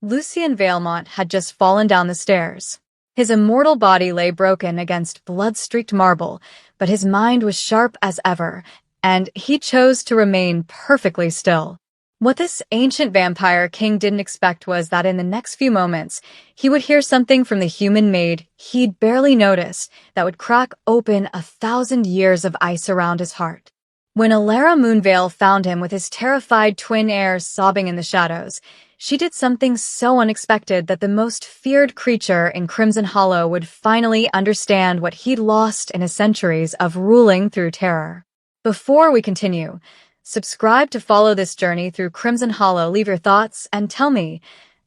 Lucien Vailmont had just fallen down the stairs. His immortal body lay broken against blood-streaked marble, but his mind was sharp as ever, and he chose to remain perfectly still. What this ancient vampire king didn't expect was that in the next few moments, he would hear something from the human maid he'd barely noticed that would crack open 1,000 years of ice around his heart. When Alara Moonveil found him with his terrified twin heirs sobbing in the shadows, she did something so unexpected that the most feared creature in Crimson Hollow would finally understand what he'd lost in a centuries of ruling through terror. Before we continue, subscribe to follow this journey through Crimson Hollow. Leave your thoughts and tell me,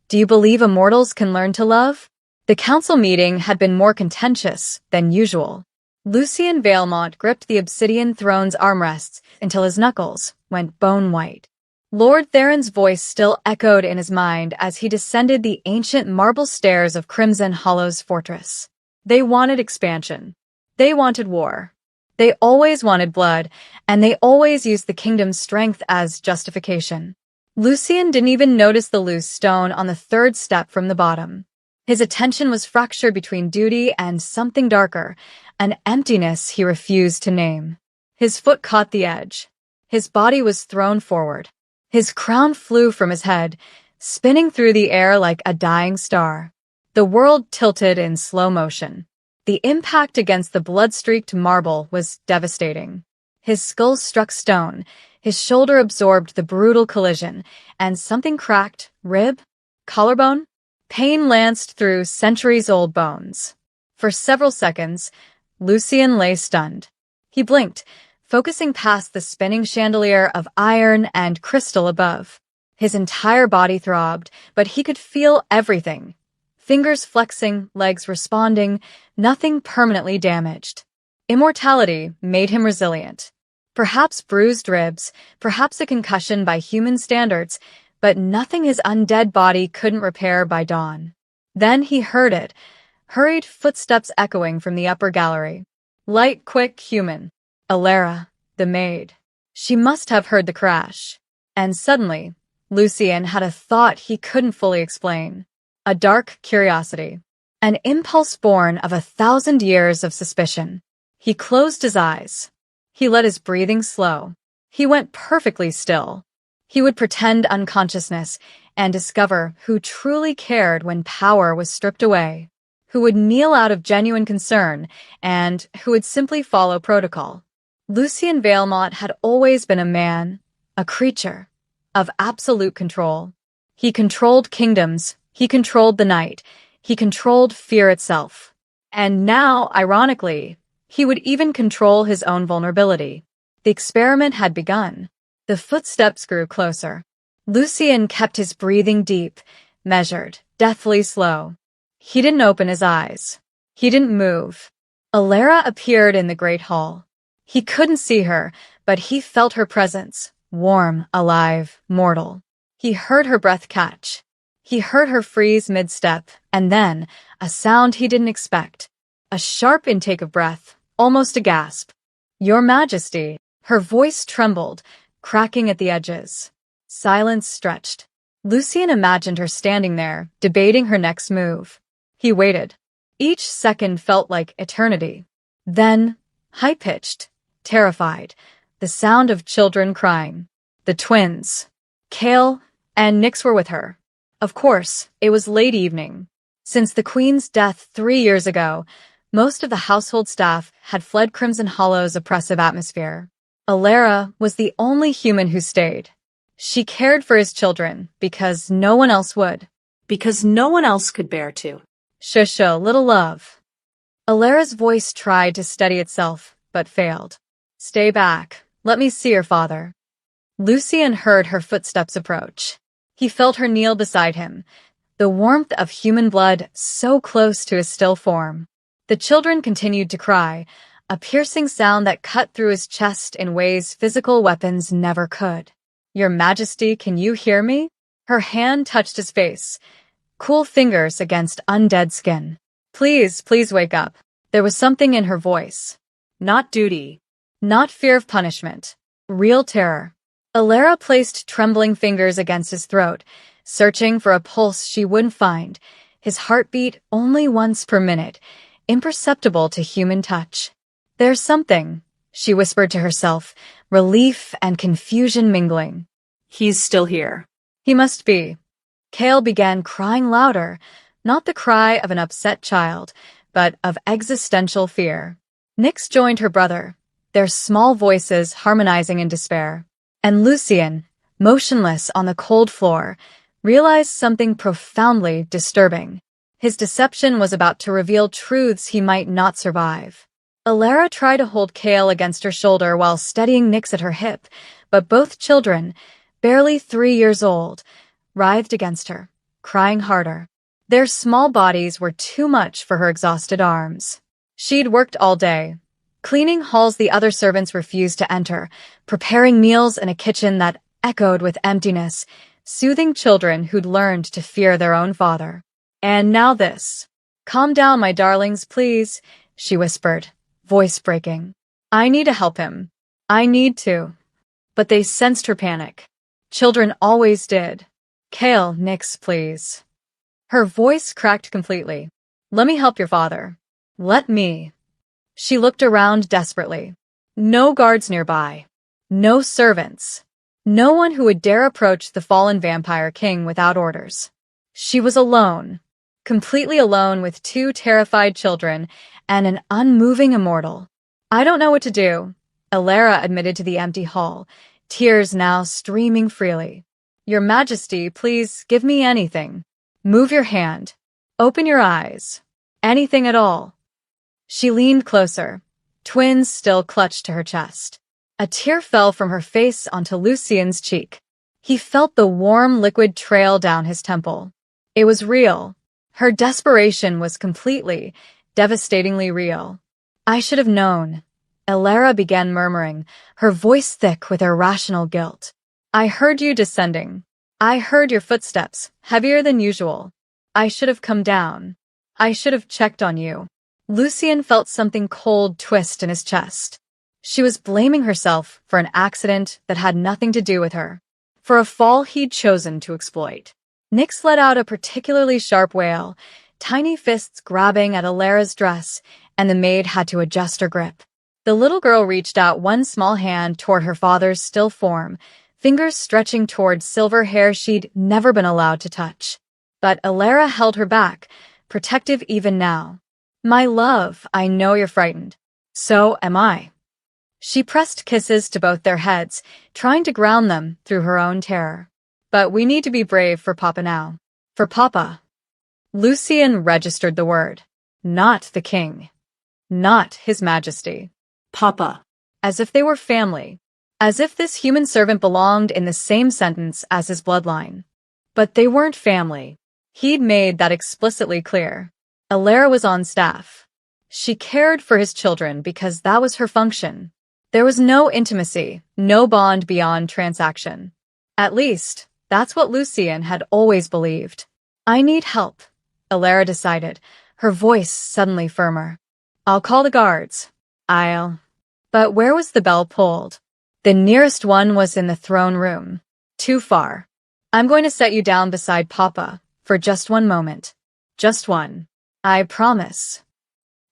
do you believe immortals can learn to love? The council meeting had been more contentious than usual. Lucien Vailmont gripped the obsidian throne's armrests until his knuckles went bone-white. Lord Theron's voice still echoed in his mind as he descended the ancient marble stairs of Crimson Hollow's fortress. They wanted expansion. They wanted war. They always wanted blood, and they always used the kingdom's strength as justification. Lucien didn't even notice the loose stone on the third step from the bottom. His attention was fractured between duty and something darker, an emptiness he refused to name. His foot caught the edge. His body was thrown forward. His crown flew from his head, spinning through the air like a dying star. The world tilted in slow motion. The impact against the blood-streaked marble was devastating. His skull struck stone, his shoulder absorbed the brutal collision, and something cracked. Rib? Collarbone? Pain lanced through centuries-old bones. For several seconds, Lucien lay stunned. He blinked, focusing past the spinning chandelier of iron and crystal above. His entire body throbbed, but he could feel everything. Fingers flexing, legs responding, nothing permanently damaged. Immortality made him resilient. Perhaps bruised ribs, perhaps a concussion by human standards, but nothing his undead body couldn't repair by dawn. Then he heard it, hurried footsteps echoing from the upper gallery. Light, quick, human. Alara, the maid. She must have heard the crash. And suddenly, Lucien had a thought he couldn't fully explain. A dark curiosity. An impulse born of 1,000 years of suspicion. He closed his eyes. He let his breathing slow. He went perfectly still. He would pretend unconsciousness and discover who truly cared when power was stripped away, who would kneel out of genuine concern, and who would simply follow protocol. Lucien Vailmont had always been a man, a creature, of absolute control. He controlled kingdoms, he controlled the night, he controlled fear itself. And now, ironically, he would even control his own vulnerability. The experiment had begun. The footsteps grew closer. Lucien kept his breathing deep, measured, deathly slow. He didn't open his eyes. He didn't move. Alara appeared in the great hall. He couldn't see her, but he felt her presence, warm, alive, mortal. He heard her breath catch. He heard her freeze mid-step, and then, a sound he didn't expect. A sharp intake of breath, almost a gasp. "Your Majesty." Her voice trembled, cracking at the edges. Silence stretched. Lucien imagined her standing there, debating her next move. He waited. Each second felt like eternity. Then, high-pitched, terrified, the sound of children crying. The twins, Kale and Nyx, were with her. Of course, it was late evening. Since the Queen's death 3 years ago, most of the household staff had fled Crimson Hollow's oppressive atmosphere. Alara was the only human who stayed. She cared for his children because no one else would. Because no one else could bear to. Shush, little love. Alara's voice tried to steady itself, but failed. Stay back. Let me see your father. Lucien heard her footsteps approach. He felt her kneel beside him, the warmth of human blood so close to his still form. The children continued to cry, a piercing sound that cut through his chest in ways physical weapons never could. Your Majesty, can you hear me? Her hand touched his face, cool fingers against undead skin. Please, please wake up. There was something in her voice. Not duty. Not fear of punishment. Real terror. Alara placed trembling fingers against his throat, searching for a pulse she wouldn't find, his heartbeat only once per minute, imperceptible to human touch. There's something, she whispered to herself, relief and confusion mingling. He's still here. He must be. Kale began crying louder, not the cry of an upset child, but of existential fear. Nyx joined her brother, their small voices harmonizing in despair. And Lucien, motionless on the cold floor, realized something profoundly disturbing. His deception was about to reveal truths he might not survive. Alara tried to hold Kale against her shoulder while steadying Nyx at her hip, but both children, barely 3 years old, writhed against her, crying harder. Their small bodies were too much for her exhausted arms. She'd worked all day, cleaning halls the other servants refused to enter, preparing meals in a kitchen that echoed with emptiness, soothing children who'd learned to fear their own father. And now this. Calm down, my darlings, please, she whispered, voice breaking. I need to help him. I need to. But they sensed her panic. Children always did. Kale, Nyx, please. Her voice cracked completely. Let me help your father. Let me. She looked around desperately. No guards nearby. No servants. No one who would dare approach the fallen vampire king without orders. She was alone. Completely alone with 2 terrified children and an unmoving immortal. I don't know what to do, Alara admitted to the empty hall, tears now streaming freely. Your Majesty, please give me anything. Move your hand. Open your eyes. Anything at all. She leaned closer, twins still clutched to her chest. A tear fell from her face onto Lucien's cheek. He felt the warm liquid trail down his temple. It was real. Her desperation was completely, devastatingly real. I should have known. Alara began murmuring, her voice thick with irrational guilt. I heard you descending. I heard your footsteps, heavier than usual. I should have come down. I should have checked on you. Lucien felt something cold twist in his chest. She was blaming herself for an accident that had nothing to do with her, for a fall he'd chosen to exploit. Nyx let out a particularly sharp wail, tiny fists grabbing at Alara's dress, and the maid had to adjust her grip. The little girl reached out one small hand toward her father's still form, fingers stretching toward silver hair she'd never been allowed to touch. But Alara held her back, protective even now. My love, I know you're frightened. So am I. She pressed kisses to both their heads, trying to ground them through her own terror. But we need to be brave for Papa now. For Papa. Lucien registered the word. Not the king. Not His Majesty. Papa. As if they were family. As if this human servant belonged in the same sentence as his bloodline. But they weren't family. He'd made that explicitly clear. Alara was on staff. She cared for his children because that was her function. There was no intimacy, no bond beyond transaction. At least, that's what Lucien had always believed. I need help, Alara decided, her voice suddenly firmer. I'll call the guards. But where was the bell pulled? The nearest one was in the throne room. Too far. I'm going to set you down beside Papa, for just one moment. Just one. I promise.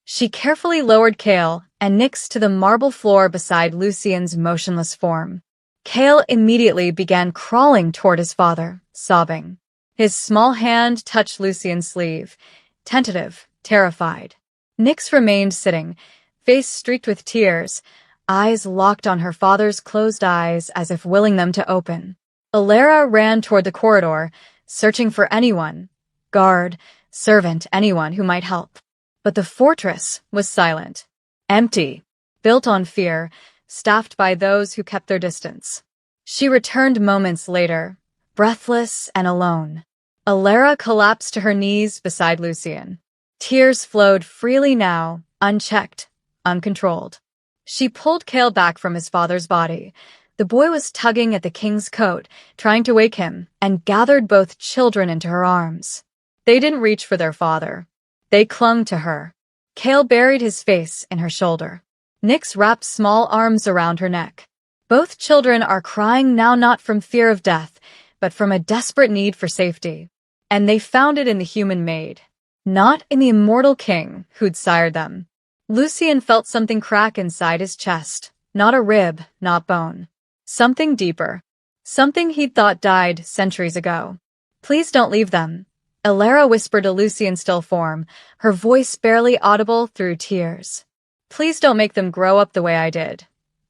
She carefully lowered Kale and Nyx to the marble floor beside Lucien's motionless form. Kale immediately began crawling toward his father, sobbing. His small hand touched Lucien's sleeve, tentative, terrified. Nyx remained sitting, face streaked with tears, eyes locked on her father's closed eyes as if willing them to open. Alara ran toward the corridor, searching for anyone, guard, servant, anyone who might help. But the fortress was silent, empty, built on fear, staffed by those who kept their distance. She returned moments later, breathless and alone. Alara collapsed to her knees beside Lucien. Tears flowed freely now, unchecked, uncontrolled. She pulled Kale back from his father's body. The boy was tugging at the king's coat, trying to wake him, and gathered both children into her arms. They didn't reach for their father. They clung to her. Kale buried his face in her shoulder. Nyx wrapped small arms around her neck. Both children are crying now not from fear of death, but from a desperate need for safety. And they found it in the human maid, not in the immortal king who'd sired them. Lucian felt something crack inside his chest, not a rib, not bone. Something deeper. Something he'd thought died centuries ago. "Please don't leave them," Elara whispered to Lucy in still form, her voice barely audible through tears. "Please don't make them grow up the way I did,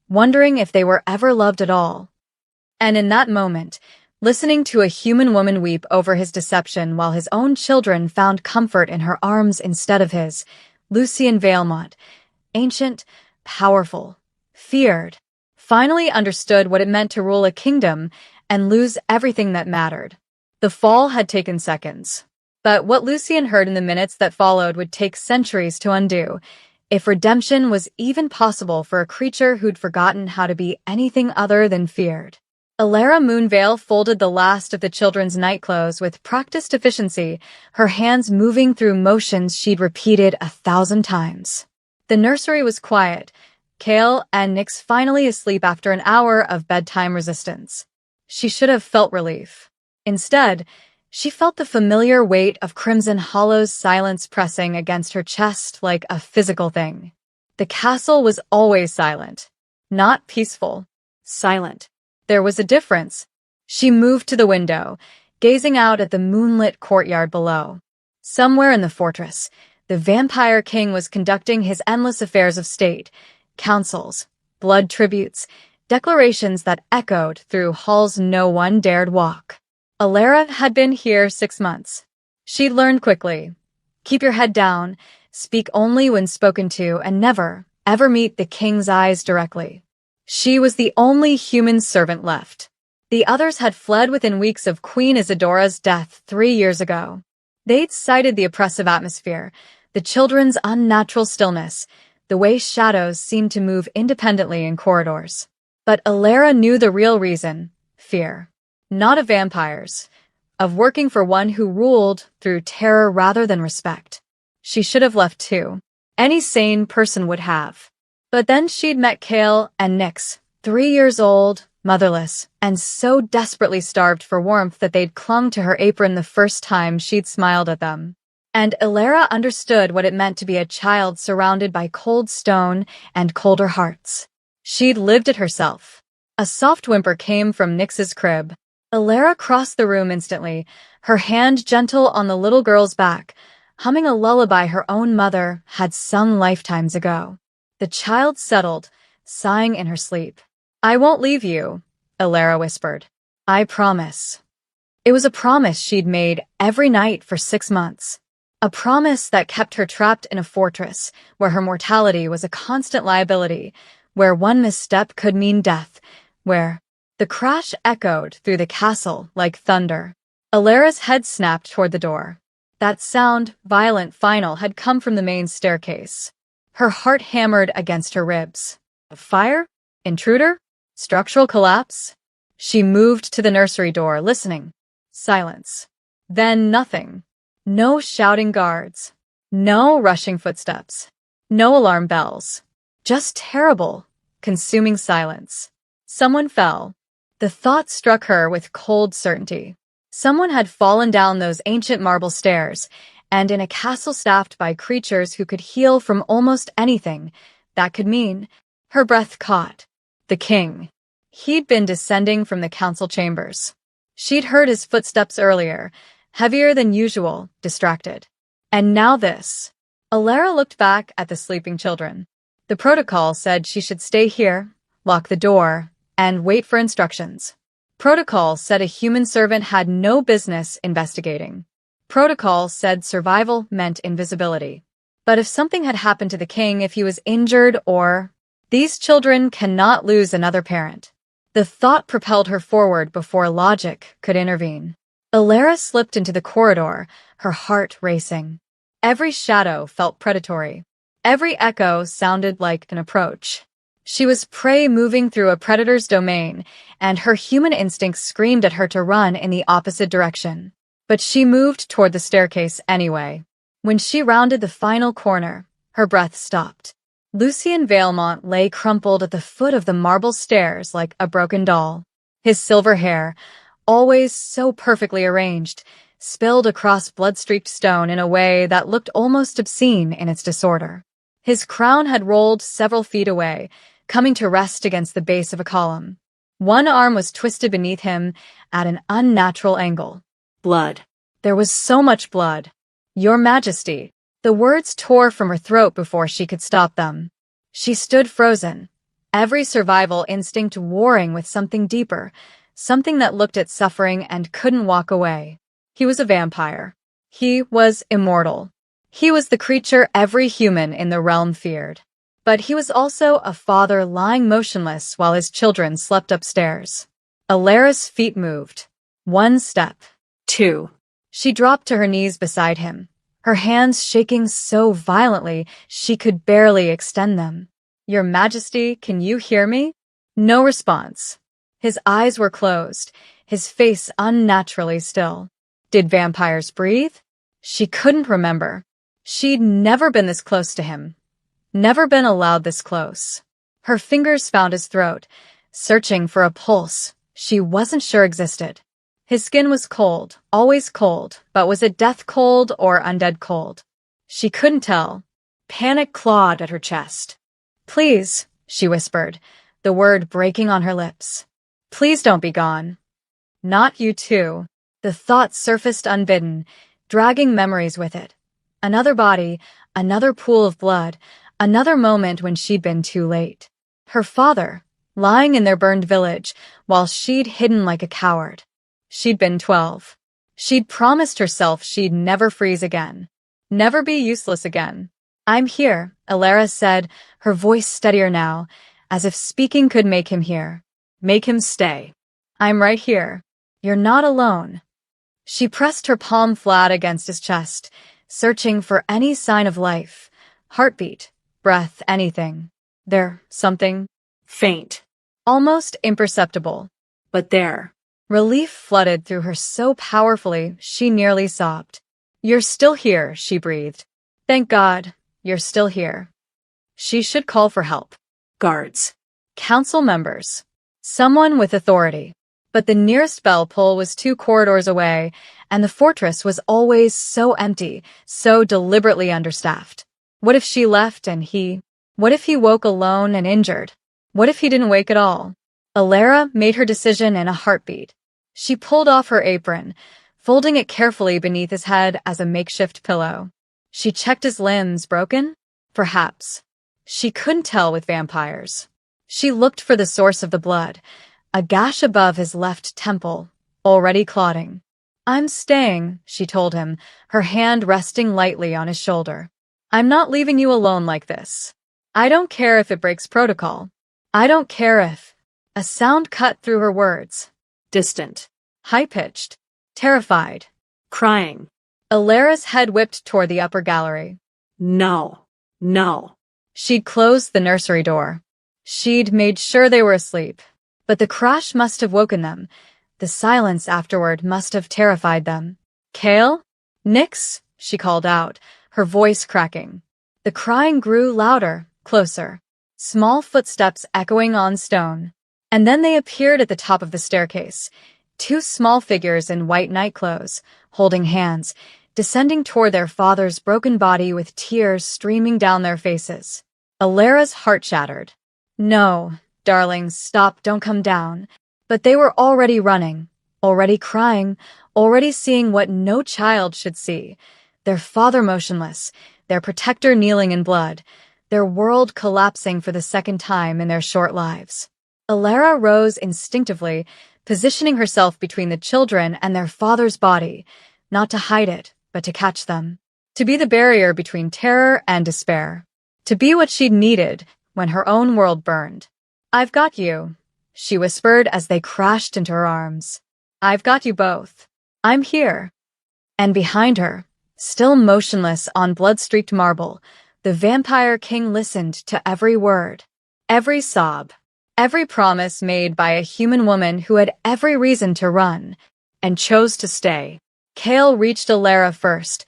wondering if they were ever loved at all." And in that moment, listening to a human woman weep over his deception while his own children found comfort in her arms instead of his, Lucian Valemont, ancient, powerful, feared, finally understood what it meant to rule a kingdom and lose everything that mattered. The fall had taken seconds. But what Lucian heard in the minutes that followed would take centuries to undo, if redemption was even possible for a creature who'd forgotten how to be anything other than feared. Elara Moonveil folded the last of the children's nightclothes with practiced efficiency, her hands moving through motions she'd repeated 1,000 times. The nursery was quiet, Kale and Nyx finally asleep after an hour of bedtime resistance. She should have felt relief. Instead, she felt the familiar weight of Crimson Hollow's silence pressing against her chest like a physical thing. The castle was always silent. Not peaceful. Silent. There was a difference. She moved to the window, gazing out at the moonlit courtyard below. Somewhere in the fortress, the vampire king was conducting his endless affairs of state, councils, blood tributes, declarations that echoed through halls no one dared walk. Elara had been here 6 months. She'd learned quickly. Keep your head down, speak only when spoken to, and never, ever meet the king's eyes directly. She was the only human servant left. The others had fled within weeks of Queen Isidora's death 3 years ago. They'd cited the oppressive atmosphere, the children's unnatural stillness, the way shadows seemed to move independently in corridors. But Elara knew the real reason: fear. Not of vampires, of working for one who ruled through terror rather than respect. She should have left too. Any sane person would have. But then she'd met Kale and Nyx, 3 years old, motherless, and so desperately starved for warmth that they'd clung to her apron the first time she'd smiled at them. And Elara understood what it meant to be a child surrounded by cold stone and colder hearts. She'd lived it herself. A soft whimper came from Nyx's crib. Elara crossed the room instantly, her hand gentle on the little girl's back, humming a lullaby her own mother had sung lifetimes ago. The child settled, sighing in her sleep. "I won't leave you," Elara whispered. "I promise." It was a promise she'd made every night for 6 months. A promise that kept her trapped in a fortress, where her mortality was a constant liability, where one misstep could mean death, where the crash echoed through the castle like thunder. Elara's head snapped toward the door. That sound, violent, final, had come from the main staircase. Her heart hammered against her ribs. A fire? Intruder? Structural collapse? She moved to the nursery door, listening. Silence. Then nothing. No shouting guards. No rushing footsteps. No alarm bells. Just terrible, consuming silence. Someone fell. The thought struck her with cold certainty. Someone had fallen down those ancient marble stairs, and in a castle staffed by creatures who could heal from almost anything, that could mean. Her breath caught. The king. He'd been descending from the council chambers. She'd heard his footsteps earlier, heavier than usual, distracted. And now this. Elara looked back at the sleeping children. The protocol said she should stay here, lock the door, and wait for instructions. Protocol said a human servant had no business investigating. Protocol said survival meant invisibility. But if something had happened to the king, if he was injured or... These children cannot lose another parent. The thought propelled her forward before logic could intervene. Elara slipped into the corridor, her heart racing. Every shadow felt predatory. Every echo sounded like an approach. She was prey moving through a predator's domain, and her human instincts screamed at her to run in the opposite direction. But she moved toward the staircase anyway. When she rounded the final corner, her breath stopped. Lucian Valemont lay crumpled at the foot of the marble stairs like a broken doll. His silver hair, always so perfectly arranged, spilled across blood-streaked stone in a way that looked almost obscene in its disorder. His crown had rolled several feet away, coming to rest against the base of a column. One arm was twisted beneath him at an unnatural angle. Blood. There was so much blood. Your Majesty. The words tore from her throat before she could stop them. She stood frozen, every survival instinct warring with something deeper, something that looked at suffering and couldn't walk away. He was a vampire. He was immortal. He was the creature every human in the realm feared. But he was also a father lying motionless while his children slept upstairs. Alara's feet moved. 1 step. 2. She dropped to her knees beside him, her hands shaking so violently she could barely extend them. Your Majesty, can you hear me? No response. His eyes were closed, his face unnaturally still. Did vampires breathe? She couldn't remember. She'd never been this close to him. Never been allowed this close. Her fingers found his throat, searching for a pulse she wasn't sure existed. His skin was cold, always cold, but was it death cold or undead cold? She couldn't tell. Panic clawed at her chest. Please, she whispered, the word breaking on her lips. Please don't be gone. Not you too. The thought surfaced unbidden, dragging memories with it. Another body, another pool of blood, another moment when she'd been too late. Her father, lying in their burned village, while she'd hidden like a coward. She'd been 12. She'd promised herself she'd never freeze again. Never be useless again. I'm here, Alara said, her voice steadier now, as if speaking could make him hear. Make him stay. I'm right here. You're not alone. She pressed her palm flat against his chest, searching for any sign of life. Heartbeat, breath, anything. There, something. Faint. Almost imperceptible. But there. Relief flooded through her so powerfully she nearly sobbed. You're still here, she breathed. Thank God, you're still here. She should call for help. Guards. Council members. Someone with authority. But the nearest bell pull was 2 corridors away, and the fortress was always so empty, so deliberately understaffed. What if she left and he? What if he woke alone and injured? What if he didn't wake at all? Alara made her decision in a heartbeat. She pulled off her apron, folding it carefully beneath his head as a makeshift pillow. She checked his limbs. Broken? Perhaps. She couldn't tell with vampires. She looked for the source of the blood, a gash above his left temple, already clotting. I'm staying, she told him, her hand resting lightly on his shoulder. I'm not leaving you alone like this. I don't care if it breaks protocol. I don't care if... A sound cut through her words. Distant. High-pitched. Terrified. Crying. Alara's head whipped toward the upper gallery. No. No. She'd closed the nursery door. She'd made sure they were asleep. But the crash must have woken them. The silence afterward must have terrified them. Kale? Nix? She called out, her voice cracking. The crying grew louder, closer. Small footsteps echoing on stone. And then they appeared at the top of the staircase. 2 small figures in white nightclothes, holding hands, descending toward their father's broken body with tears streaming down their faces. Alara's heart shattered. No, darlings, stop, don't come down. But they were already running, already crying, already seeing what no child should see. Their father motionless, their protector kneeling in blood, their world collapsing for the second time in their short lives. Alara rose instinctively, positioning herself between the children and their father's body, not to hide it, but to catch them. To be the barrier between terror and despair. To be what she'd needed when her own world burned. I've got you, she whispered as they crashed into her arms. I've got you both. I'm here. And behind her, still motionless on blood-streaked marble, the vampire king listened to every word, every sob. Every promise made by a human woman who had every reason to run, and chose to stay. Kale reached Alara first,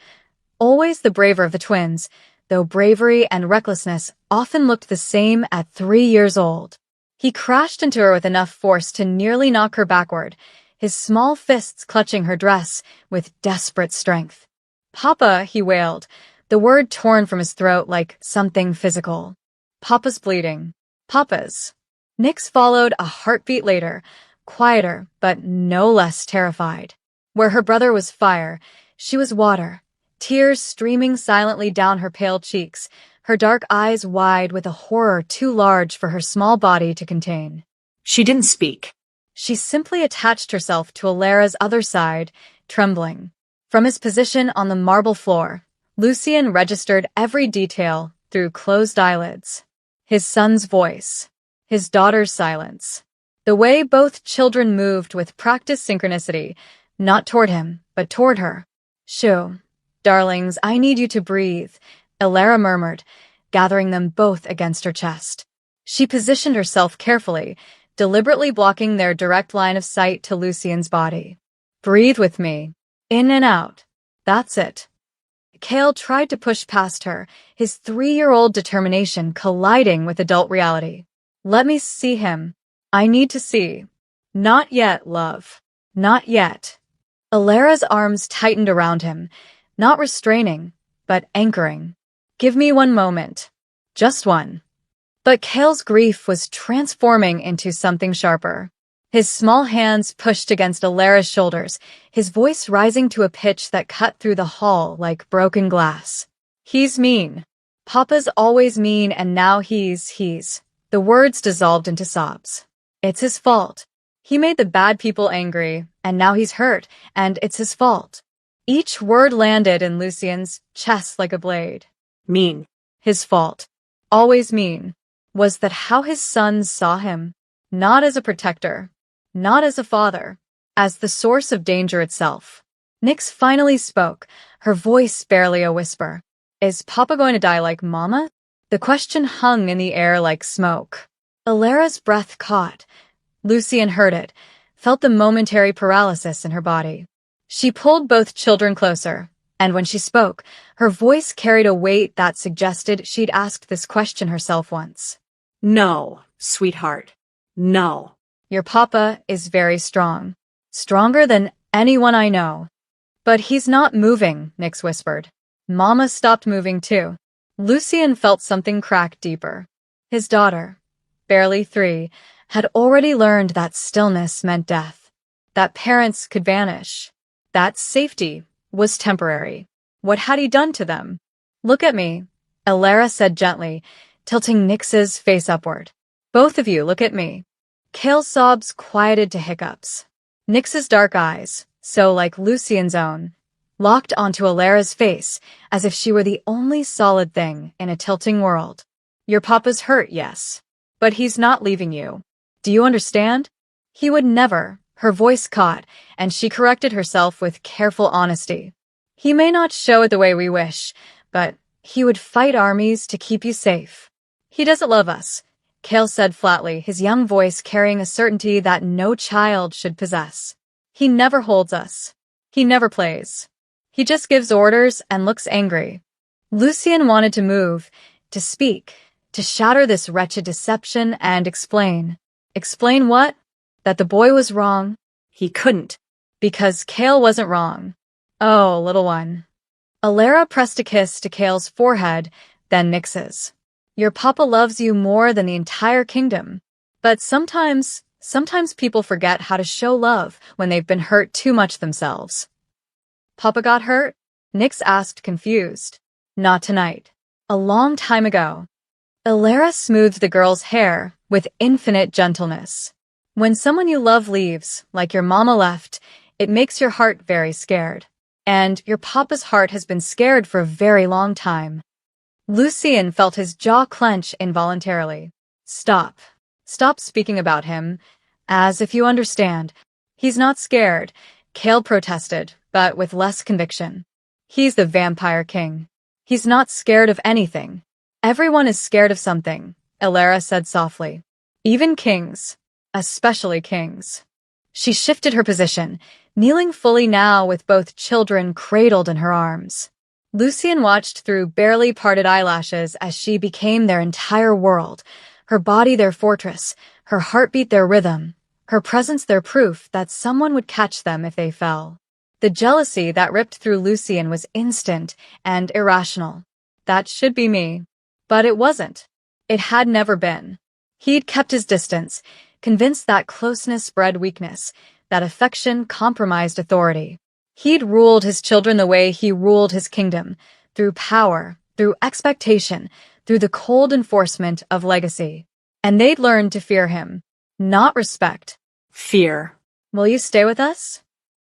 always the braver of the twins, though bravery and recklessness often looked the same at 3 years old. He crashed into her with enough force to nearly knock her backward, his small fists clutching her dress with desperate strength. "Papa," he wailed, the word torn from his throat like something physical. "Papa's bleeding. Papa's." Nyx followed a heartbeat later, quieter but no less terrified. Where her brother was fire, she was water, tears streaming silently down her pale cheeks, her dark eyes wide with a horror too large for her small body to contain. She didn't speak. She simply attached herself to Alara's other side, trembling. From his position on the marble floor, Lucian registered every detail through closed eyelids. His son's voice, his daughter's silence, the way both children moved with practiced synchronicity, not toward him, but toward her. "Shoo, darlings, I need you to breathe," Alara murmured, gathering them both against her chest. She positioned herself carefully, deliberately blocking their direct line of sight to Lucian's body. "Breathe with me. In and out. That's it." Kale tried to push past her, his 3-year-old determination colliding with adult reality. "Let me see him. I need to see." "Not yet, love. Not yet." Alara's arms tightened around him, not restraining, but anchoring. "Give me one moment. Just one." But Kale's grief was transforming into something sharper. His small hands pushed against Alara's shoulders, his voice rising to a pitch that cut through the hall like broken glass. "He's mean. Papa's always mean, and now he's. The words dissolved into sobs. "It's his fault. He made the bad people angry, and now he's hurt, and it's his fault." Each word landed in Lucian's chest like a blade. Mean. His fault. Always mean. Was that how his sons saw him? Not as a protector, not as a father, as the source of danger itself. Nyx finally spoke, her voice barely a whisper. "Is Papa going to die like Mama?" The question hung in the air like smoke. Alara's breath caught. Lucian heard it, felt the momentary paralysis in her body. She pulled both children closer, and when she spoke, her voice carried a weight that suggested she'd asked this question herself once. "No, sweetheart. No." "Your papa is very strong. Stronger than anyone I know." "But he's not moving," Nyx whispered. Mama stopped moving too. Lucian felt something crack deeper. His daughter, barely 3, had already learned that stillness meant death, that parents could vanish, that safety was temporary. What had he done to them? "Look at me," Alara said gently, tilting Nyx's face upward. "Both of you, look at me." Kale's sobs quieted to hiccups. Nyx's dark eyes, so like Lucian's own, locked onto Alara's face as if she were the only solid thing in a tilting world. "Your papa's hurt, yes. But he's not leaving you. Do you understand? He would never." Her voice caught, and she corrected herself with careful honesty. "He may not show it the way we wish, but he would fight armies to keep you safe." "He doesn't love us," Kale said flatly, his young voice carrying a certainty that no child should possess. "He never holds us. He never plays. He just gives orders and looks angry." Lucian wanted to move, to speak, to shatter this wretched deception and explain. Explain what? That the boy was wrong. He couldn't. Because Kale wasn't wrong. "Oh, little one." Alara pressed a kiss to Kale's forehead, then Nyx's. "Your papa loves you more than the entire kingdom. But sometimes people forget how to show love when they've been hurt too much themselves." "Papa got hurt?" Nyx asked, confused. "Not tonight. A long time ago." Alara smoothed the girl's hair with infinite gentleness. "When someone you love leaves, like your mama left, it makes your heart very scared. And your papa's heart has been scared for a very long time." Lucian felt his jaw clench involuntarily. "Stop. Stop speaking about him. As if you understand. He's not scared," Kale protested, but with less conviction. "He's the vampire king. He's not scared of anything." "Everyone is scared of something," Alara said softly. "Even kings. Especially kings." She shifted her position, kneeling fully now with both children cradled in her arms. Lucian watched through barely parted eyelashes as she became their entire world, her body their fortress, her heartbeat their rhythm, her presence their proof that someone would catch them if they fell. The jealousy that ripped through Lucian was instant and irrational. That should be me. But it wasn't. It had never been. He'd kept his distance, convinced that closeness bred weakness, that affection compromised authority. He'd ruled his children the way he ruled his kingdom, through power, through expectation, through the cold enforcement of legacy. And they'd learned to fear him, not respect. Fear. Will you stay with us?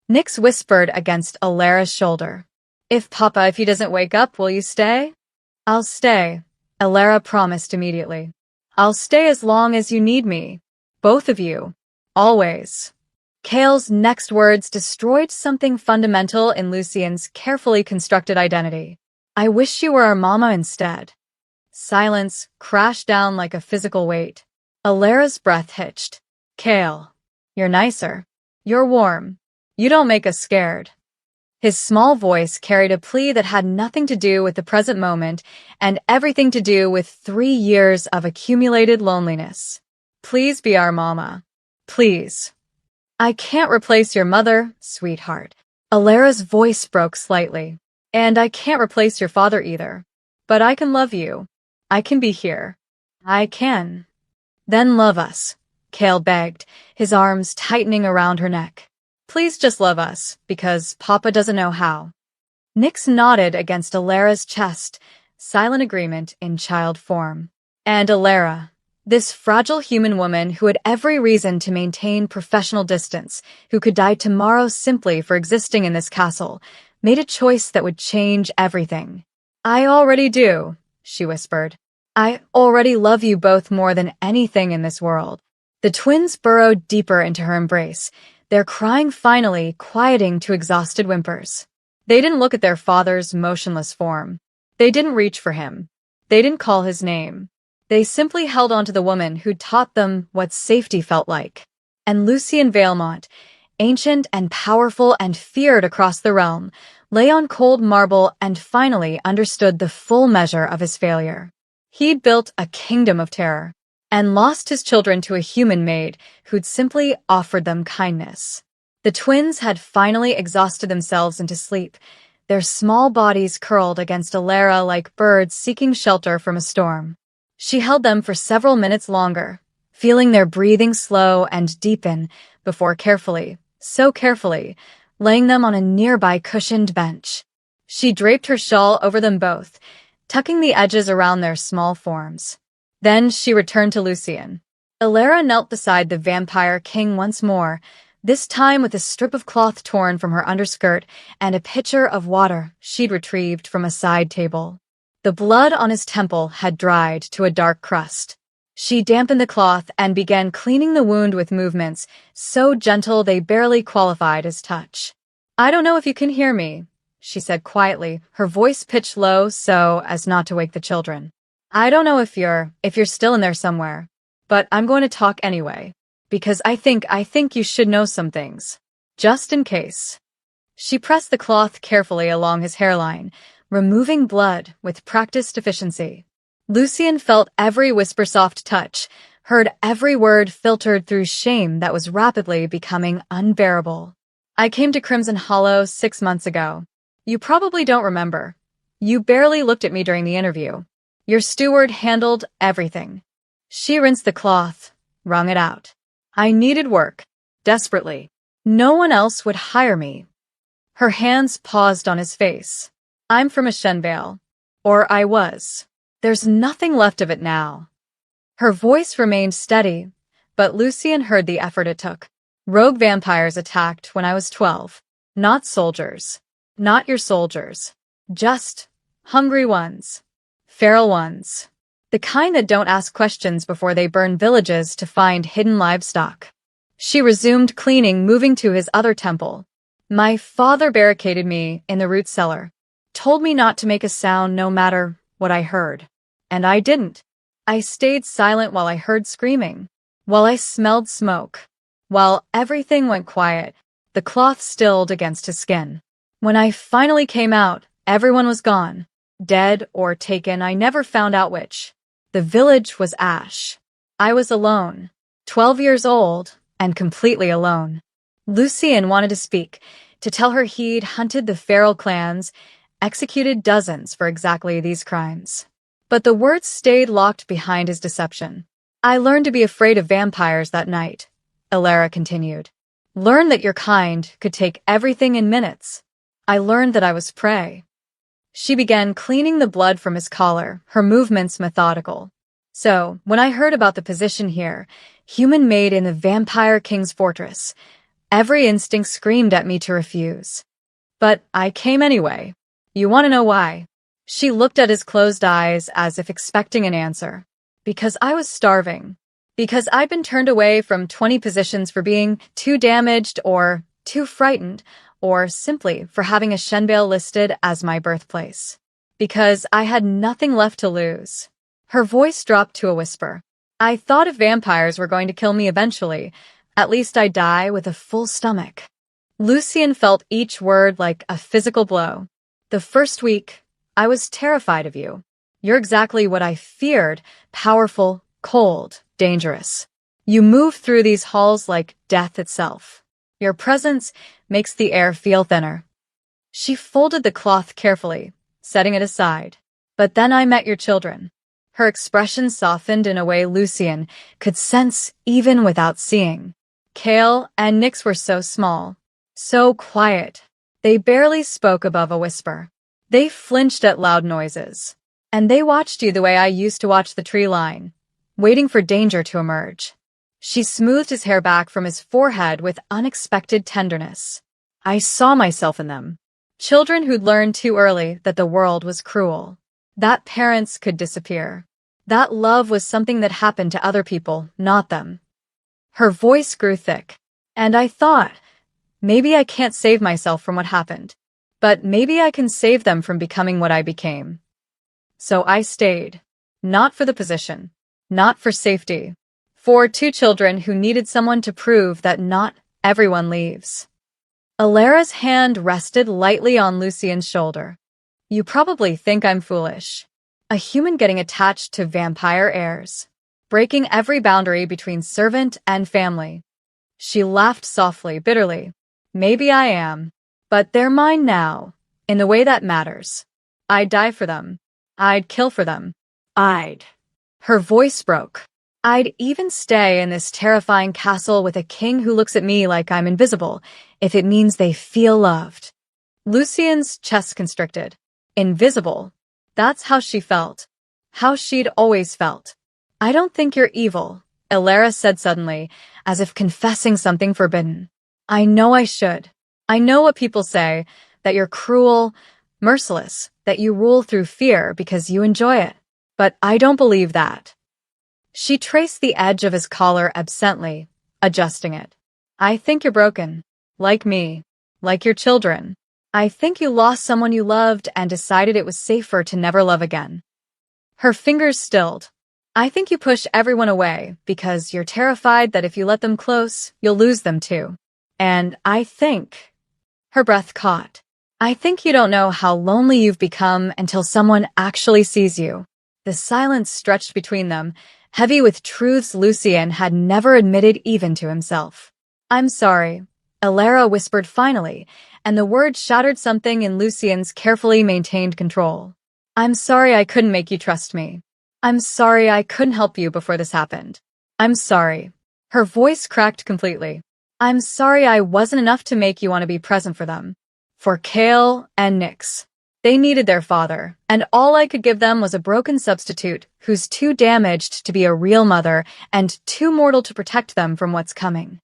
Nyx whispered against Alara's shoulder. If he doesn't wake up, will you stay? I'll stay, Alara promised immediately. I'll stay as long as you need me. Both of you. Always. Kale's next words destroyed something fundamental in Lucian's carefully constructed identity. I wish you were our mama instead. Silence crashed down like a physical weight. Alara's breath hitched. Kale. You're nicer. You're warm. You don't make us scared. His small voice carried a plea that had nothing to do with the present moment and everything to do with 3 years of accumulated loneliness. Please be our mama. Please. I can't replace your mother, sweetheart. Alara's voice broke slightly. And I can't replace your father either. But I can love you. I can be here. I can. Then love us, Kale begged, his arms tightening around her neck. Please just love us, because Papa doesn't know how. Nyx nodded against Alara's chest, silent agreement in child form. And Alara, this fragile human woman who had every reason to maintain professional distance, who could die tomorrow simply for existing in this castle, made a choice that would change everything. I already do, she whispered. I already love you both more than anything in this world. The twins burrowed deeper into her embrace, their crying finally quieting to exhausted whimpers. They didn't look at their father's motionless form. They didn't reach for him. They didn't call his name. They simply held on to the woman who'd taught them what safety felt like. And Lucian Valemont, ancient and powerful and feared across the realm, lay on cold marble and finally understood the full measure of his failure. He'd built a kingdom of terror, and lost his children to a human maid who'd simply offered them kindness. The twins had finally exhausted themselves into sleep, their small bodies curled against Alara like birds seeking shelter from a storm. She held them for several minutes longer, feeling their breathing slow and deepen before carefully, so carefully, laying them on a nearby cushioned bench. She draped her shawl over them both, tucking the edges around their small forms. Then she returned to Lucian. Alara knelt beside the vampire king once more, this time with a strip of cloth torn from her underskirt and a pitcher of water she'd retrieved from a side table. The blood on his temple had dried to a dark crust. She dampened the cloth and began cleaning the wound with movements so gentle they barely qualified as touch. I don't know if you can hear me, she said quietly, her voice pitched low so as not to wake the children. I don't know if you're still in there somewhere, but I'm going to talk anyway, because I think you should know some things, just in case. She pressed the cloth carefully along his hairline, removing blood with practiced efficiency. Lucian felt every whisper-soft touch, heard every word filtered through shame that was rapidly becoming unbearable. I came to Crimson Hollow 6 months ago. You probably don't remember. You barely looked at me during the interview. Your steward handled everything. She rinsed the cloth, wrung it out. I needed work, desperately. No one else would hire me. Her hands paused on his face. I'm from Ashenvale. Or I was. There's nothing left of it now. Her voice remained steady, but Lucian heard the effort it took. Rogue vampires attacked when I was 12. Not soldiers. Not your soldiers. Just hungry ones. Feral ones. The kind that don't ask questions before they burn villages to find hidden livestock. She resumed cleaning, moving to his other temple. My father barricaded me in the root cellar. Told me not to make a sound no matter what I heard. And I didn't. I stayed silent while I heard screaming. While I smelled smoke. While everything went quiet, the cloth stilled against his skin. When I finally came out, everyone was gone. Dead or taken, I never found out which. The village was ash. I was alone, 12 years old, and completely alone. Lucien wanted to speak, to tell her he'd hunted the feral clans, executed dozens for exactly these crimes. But the words stayed locked behind his deception. I learned to be afraid of vampires that night, Elara continued. Learned that your kind could take everything in minutes. I learned that I was prey. She began cleaning the blood from his collar, her movements methodical. So, when I heard about the position here, human maid in the Vampire King's fortress, every instinct screamed at me to refuse. But I came anyway. You want to know why? She looked at his closed eyes as if expecting an answer. Because I was starving. Because I'd been turned away from 20 positions for being too damaged or too frightened, or simply for having a Shenbale listed as my birthplace. Because I had nothing left to lose. Her voice dropped to a whisper. I thought if vampires were going to kill me eventually, at least I'd die with a full stomach. Lucien felt each word like a physical blow. The first week, I was terrified of you. You're exactly what I feared, powerful, cold, dangerous. You move through these halls like death itself. Your presence makes the air feel thinner. She folded the cloth carefully, setting it aside. But then I met your children. Her expression softened in a way Lucien could sense even without seeing. Kale and Nyx were so small, so quiet. They barely spoke above a whisper. They flinched at loud noises. And they watched you the way I used to watch the tree line, waiting for danger to emerge. She smoothed his hair back from his forehead with unexpected tenderness. I saw myself in them. Children who'd learned too early that the world was cruel. That parents could disappear. That love was something that happened to other people, not them. Her voice grew thick. And I thought, maybe I can't save myself from what happened. But maybe I can save them from becoming what I became. So I stayed. Not for the position. Not for safety. For 2 children who needed someone to prove that not everyone leaves. Alara's hand rested lightly on Lucien's shoulder. You probably think I'm foolish. A human getting attached to vampire heirs. Breaking every boundary between servant and family. She laughed softly, bitterly. Maybe I am. But they're mine now, in the way that matters. I'd die for them. I'd kill for them. Her voice broke. I'd even stay in this terrifying castle with a king who looks at me like I'm invisible, if it means they feel loved. Lucien's chest constricted. Invisible. That's how she felt. How she'd always felt. I don't think you're evil, Elara said suddenly, as if confessing something forbidden. I know I should. I know what people say, that you're cruel, merciless, that you rule through fear because you enjoy it. But I don't believe that. She traced the edge of his collar absently, adjusting it. I think you're broken. Like me. Like your children. I think you lost someone you loved and decided it was safer to never love again. Her fingers stilled. I think you push everyone away because you're terrified that if you let them close, you'll lose them too. And I think... Her breath caught. I think you don't know how lonely you've become until someone actually sees you. The silence stretched between them, heavy with truths Lucien had never admitted even to himself. I'm sorry, Elara whispered finally, and the words shattered something in Lucien's carefully maintained control. I'm sorry I couldn't make you trust me. I'm sorry I couldn't help you before this happened. I'm sorry. Her voice cracked completely. I'm sorry I wasn't enough to make you want to be present for them. For Kale and Nyx. They needed their father, and all I could give them was a broken substitute who's too damaged to be a real mother and too mortal to protect them from what's coming.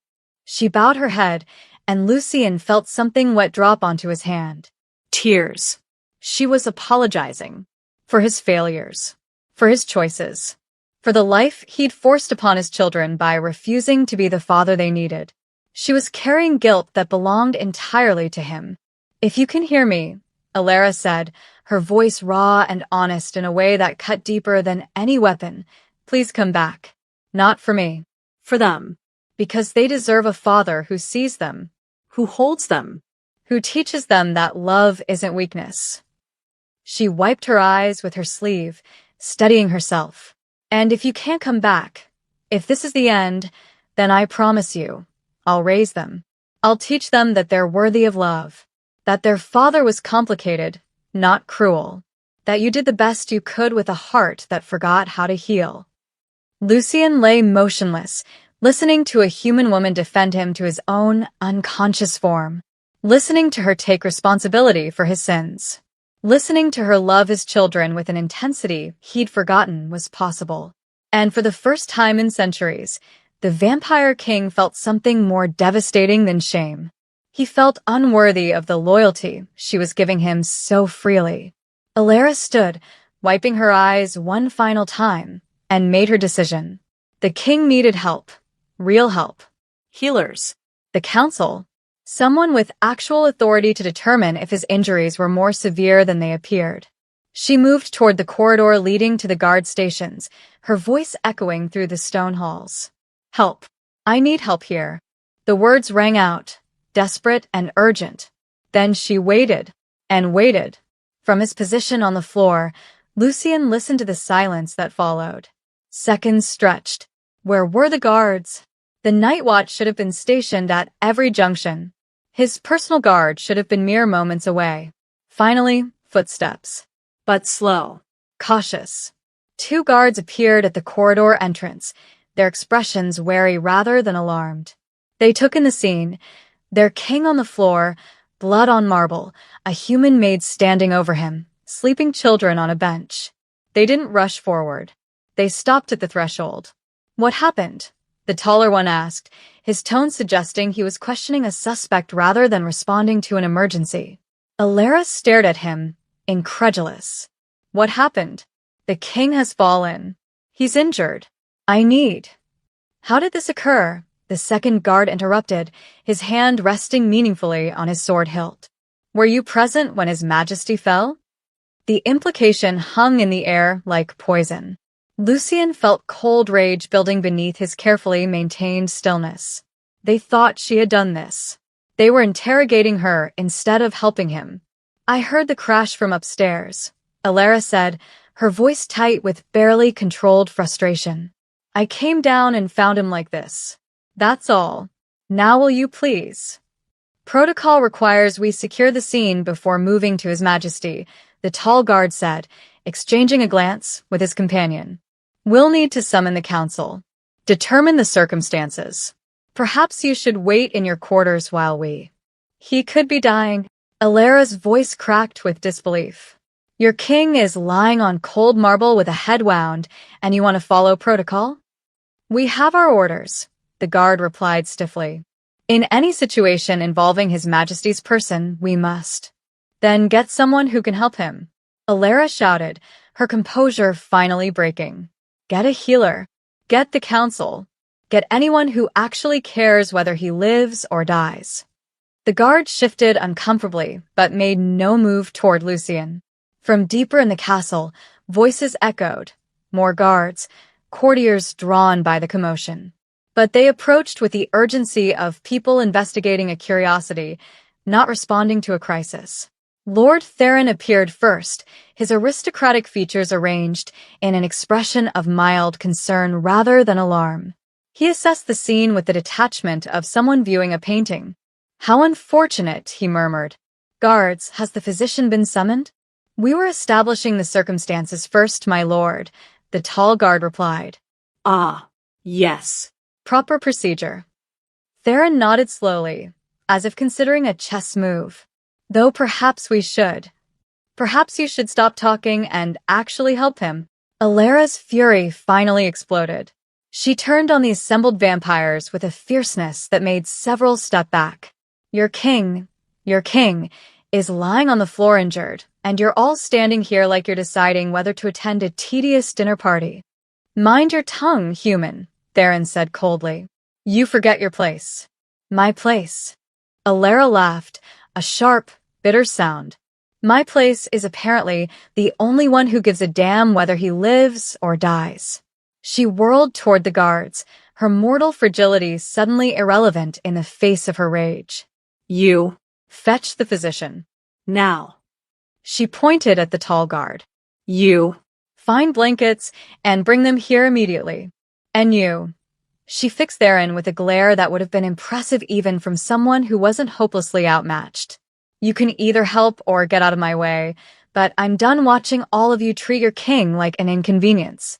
She bowed her head, and Lucien felt something wet drop onto his hand. Tears. She was apologizing. For his failures. For his choices. For the life he'd forced upon his children by refusing to be the father they needed. She was carrying guilt that belonged entirely to him. If you can hear me, Elara said, her voice raw and honest in a way that cut deeper than any weapon, please come back. Not for me. For them. Because they deserve a father who sees them. Who holds them. Who teaches them that love isn't weakness. She wiped her eyes with her sleeve, steadying herself. And if you can't come back, if this is the end, then I promise you, I'll raise them. I'll teach them that they're worthy of love. That their father was complicated, not cruel. That you did the best you could with a heart that forgot how to heal. Lucien lay motionless, listening to a human woman defend him to his own unconscious form. Listening to her take responsibility for his sins. Listening to her love his children with an intensity he'd forgotten was possible. And for the first time in centuries, the Vampire King felt something more devastating than shame. He felt unworthy of the loyalty she was giving him so freely. Alara stood, wiping her eyes one final time, and made her decision. The king needed help. Real help. Healers. The council. Someone with actual authority to determine if his injuries were more severe than they appeared. She moved toward the corridor leading to the guard stations, her voice echoing through the stone halls. Help. I need help here. The words rang out, desperate and urgent. Then she waited, and waited. From his position on the floor, Lucien listened to the silence that followed. Seconds stretched. Where were the guards? The night watch should have been stationed at every junction. His personal guard should have been mere moments away. Finally, footsteps. But slow. Cautious. 2 guards appeared at the corridor entrance, their expressions wary rather than alarmed. They took in the scene, their king on the floor, blood on marble, a human maid standing over him, sleeping children on a bench. They didn't rush forward. They stopped at the threshold. What happened? The taller one asked, his tone suggesting he was questioning a suspect rather than responding to an emergency. Alara stared at him, incredulous. What happened? The king has fallen. He's injured. I need. How did this occur? The second guard interrupted, his hand resting meaningfully on his sword hilt. Were you present when His Majesty fell? The implication hung in the air like poison. Lucien felt cold rage building beneath his carefully maintained stillness. They thought she had done this. They were interrogating her instead of helping him. I heard the crash from upstairs, Alara said, her voice tight with barely controlled frustration. I came down and found him like this. That's all. Now will you please? Protocol requires we secure the scene before moving to His Majesty, the tall guard said, exchanging a glance with his companion. We'll need to summon the council. Determine the circumstances. Perhaps you should wait in your quarters while we... He could be dying. Alara's voice cracked with disbelief. Your king is lying on cold marble with a head wound, and you want to follow protocol? We have our orders, the guard replied stiffly. In any situation involving His Majesty's person, we must. Then get someone who can help him. Alara shouted, her composure finally breaking. Get a healer. Get the council. Get anyone who actually cares whether he lives or dies. The guard shifted uncomfortably, but made no move toward Lucien. From deeper in the castle, voices echoed. More guards, courtiers drawn by the commotion. But they approached with the urgency of people investigating a curiosity, not responding to a crisis. Lord Theron appeared first, his aristocratic features arranged in an expression of mild concern rather than alarm. He assessed the scene with the detachment of someone viewing a painting. How unfortunate, he murmured. Guards, has the physician been summoned? We were establishing the circumstances first, my lord, the tall guard replied. Ah, yes. Proper procedure. Theron nodded slowly, as if considering a chess move. Though perhaps we should. Perhaps you should stop talking and actually help him. Alara's fury finally exploded. She turned on the assembled vampires with a fierceness that made several step back. Your king, is lying on the floor injured, and you're all standing here like you're deciding whether to attend a tedious dinner party. Mind your tongue, human, Theron said coldly. You forget your place. My place. Alara laughed, a sharp, bitter sound. My place is apparently the only one who gives a damn whether he lives or dies. She whirled toward the guards, her mortal fragility suddenly irrelevant in the face of her rage. You. Fetch the physician. Now. She pointed at the tall guard. You. Find blankets and bring them here immediately. And you. She fixed Theron with a glare that would have been impressive even from someone who wasn't hopelessly outmatched. You can either help or get out of my way, but I'm done watching all of you treat your king like an inconvenience.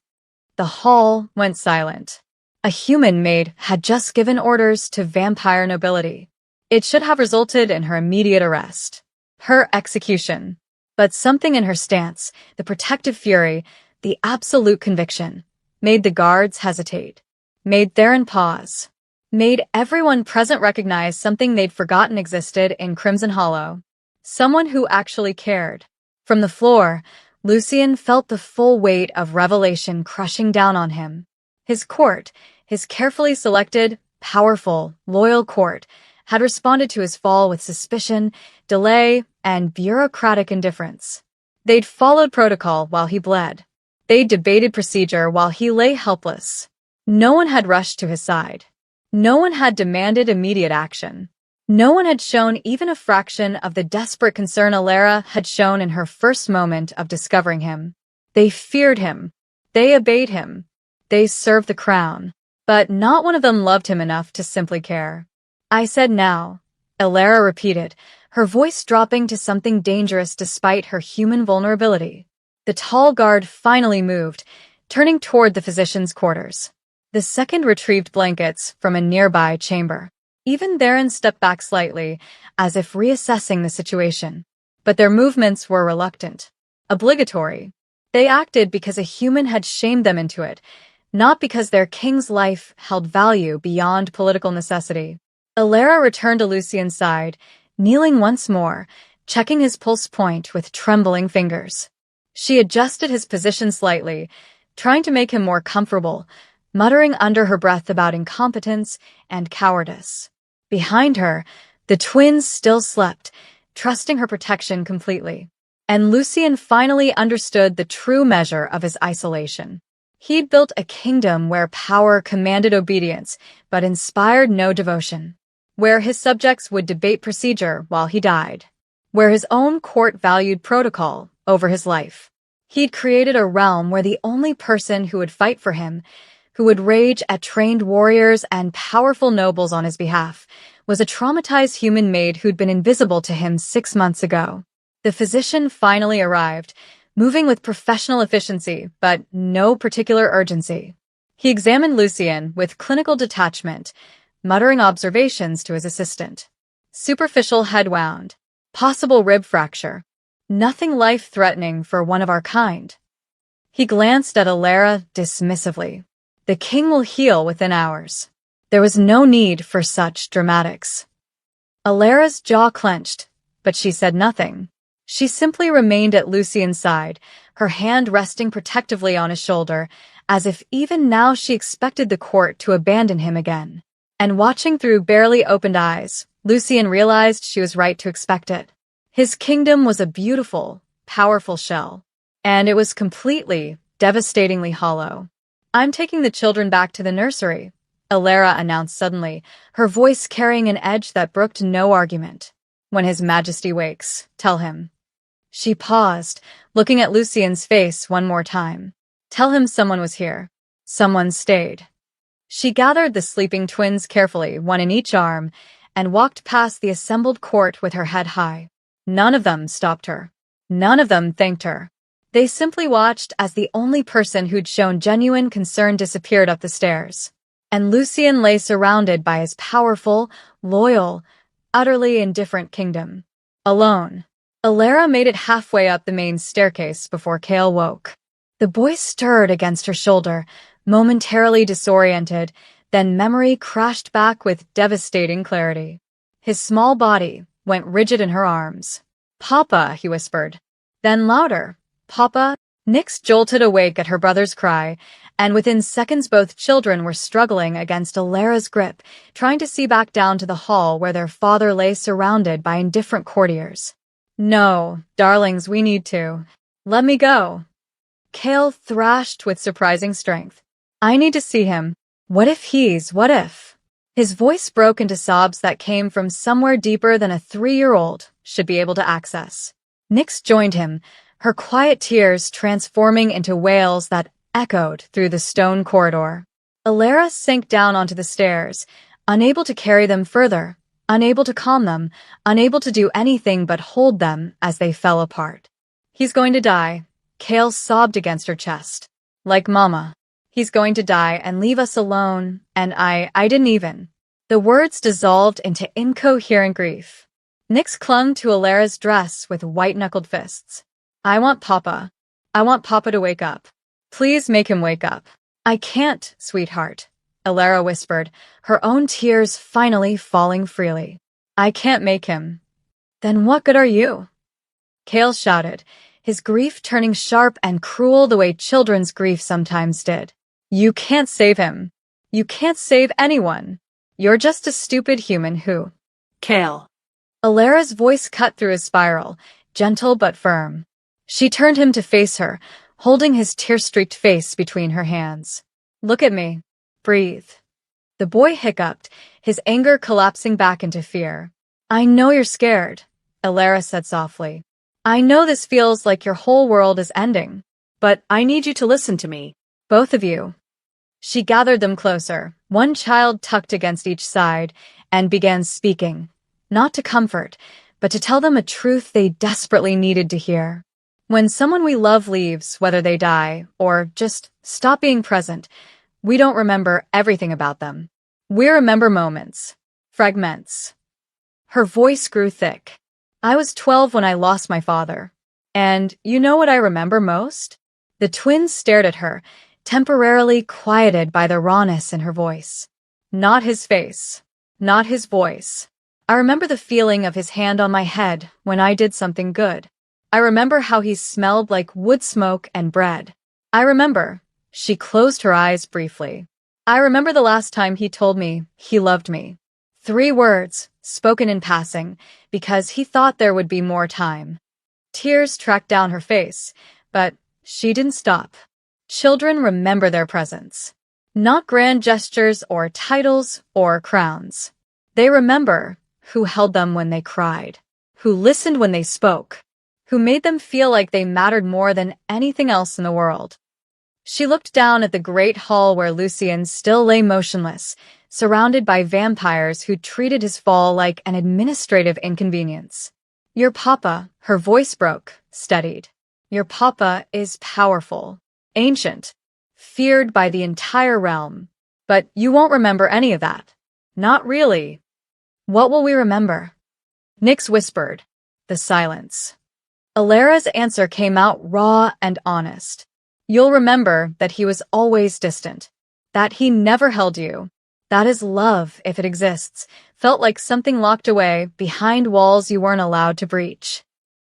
The hall went silent. A human maid had just given orders to vampire nobility. It should have resulted in her immediate arrest. Her execution. But something in her stance, the protective fury, the absolute conviction, made the guards hesitate. Made Theron pause. Made everyone present recognize something they'd forgotten existed in Crimson Hollow. Someone who actually cared. From the floor, Lucian felt the full weight of revelation crushing down on him. His court, his carefully selected, powerful, loyal court, had responded to his fall with suspicion, delay, and bureaucratic indifference. They'd followed protocol while he bled. They'd debated procedure while he lay helpless. No one had rushed to his side. No one had demanded immediate action. No one had shown even a fraction of the desperate concern Alara had shown in her first moment of discovering him. They feared him. They obeyed him. They served the crown. But not one of them loved him enough to simply care. I said now, Alara repeated, her voice dropping to something dangerous despite her human vulnerability. The tall guard finally moved, turning toward the physician's quarters. The second retrieved blankets from a nearby chamber. Even Theron stepped back slightly, as if reassessing the situation. But their movements were reluctant. Obligatory. They acted because a human had shamed them into it, not because their king's life held value beyond political necessity. Alara returned to Lucian's side, kneeling once more, checking his pulse point with trembling fingers. She adjusted his position slightly, trying to make him more comfortable, muttering under her breath about incompetence and cowardice. Behind her, the twins still slept, trusting her protection completely. And Lucian finally understood the true measure of his isolation. He'd built a kingdom where power commanded obedience, but inspired no devotion. Where his subjects would debate procedure while he died. Where his own court valued protocol over his life. He'd created a realm where the only person who would fight for him, who would rage at trained warriors and powerful nobles on his behalf, was a traumatized human maid who'd been invisible to him 6 months ago. The physician finally arrived, moving with professional efficiency, but no particular urgency. He examined Lucian with clinical detachment, muttering observations to his assistant. Superficial head wound. Possible rib fracture. Nothing life-threatening for one of our kind. He glanced at Alara dismissively. The king will heal within hours. There was no need for such dramatics. Alara's jaw clenched, but she said nothing. She simply remained at Lucian's side, her hand resting protectively on his shoulder, as if even now she expected the court to abandon him again. And watching through barely opened eyes, Lucian realized she was right to expect it. His kingdom was a beautiful, powerful shell. And it was completely, devastatingly hollow. I'm taking the children back to the nursery, Alara announced suddenly, her voice carrying an edge that brooked no argument. When His Majesty wakes, tell him. She paused, looking at Lucian's face one more time. Tell him someone was here. Someone stayed. She gathered the sleeping twins carefully, one in each arm, and walked past the assembled court with her head high. None of them stopped her. None of them thanked her. They simply watched as the only person who'd shown genuine concern disappeared up the stairs. And Lucian lay surrounded by his powerful, loyal, utterly indifferent kingdom. Alone. Alara made it halfway up the main staircase before Kale woke. The boy stirred against her shoulder, momentarily disoriented, then memory crashed back with devastating clarity. His small body went rigid in her arms. Papa, he whispered. Then louder. Papa. Nyx jolted awake at her brother's cry, and within seconds both children were struggling against Alara's grip, trying to see back down to the hall where their father lay surrounded by indifferent courtiers. No, darlings, we need to. Let me go. Kale thrashed with surprising strength. I need to see him. What if? His voice broke into sobs that came from somewhere deeper than a 3-year-old should be able to access. Nyx joined him, her quiet tears transforming into wails that echoed through the stone corridor. Alara sank down onto the stairs, unable to carry them further, unable to calm them, unable to do anything but hold them as they fell apart. He's going to die. Kale sobbed against her chest. Like Mama. He's going to die and leave us alone, and I didn't even. The words dissolved into incoherent grief. Nyx clung to Alara's dress with white-knuckled fists. I want Papa. I want Papa to wake up. Please make him wake up. I can't, sweetheart, Alara whispered, her own tears finally falling freely. I can't make him. Then what good are you? Kale shouted, his grief turning sharp and cruel the way children's grief sometimes did. You can't save him. You can't save anyone. You're just a stupid human who… Kale. Alara's voice cut through his spiral, gentle but firm. She turned him to face her, holding his tear-streaked face between her hands. Look at me. Breathe. The boy hiccuped, his anger collapsing back into fear. I know you're scared, Alara said softly. I know this feels like your whole world is ending. But I need you to listen to me. Both of you. She gathered them closer, one child tucked against each side, and began speaking, not to comfort, but to tell them a truth they desperately needed to hear. When someone we love leaves, whether they die or just stop being present, we don't remember everything about them. We remember moments, fragments. Her voice grew thick. I was 12 when I lost my father. And you know what I remember most? The twins stared at her, temporarily quieted by the rawness in her voice. Not his face. Not his voice. I remember the feeling of his hand on my head when I did something good. I remember how he smelled like wood smoke and bread. I remember. She closed her eyes briefly. I remember the last time he told me he loved me. 3 words, spoken in passing, because he thought there would be more time. Tears tracked down her face, but she didn't stop. Children remember their presence. Not grand gestures or titles or crowns. They remember who held them when they cried, who listened when they spoke, who made them feel like they mattered more than anything else in the world. She looked down at the great hall where Lucien still lay motionless, surrounded by vampires who treated his fall like an administrative inconvenience. Your papa, her voice broke, steadied. Your papa is powerful, ancient, feared by the entire realm. But you won't remember any of that. Not really. What will we remember? Nyx whispered. The silence. Alara's answer came out raw and honest. You'll remember that he was always distant. That he never held you. That his love, if it exists, felt like something locked away behind walls you weren't allowed to breach.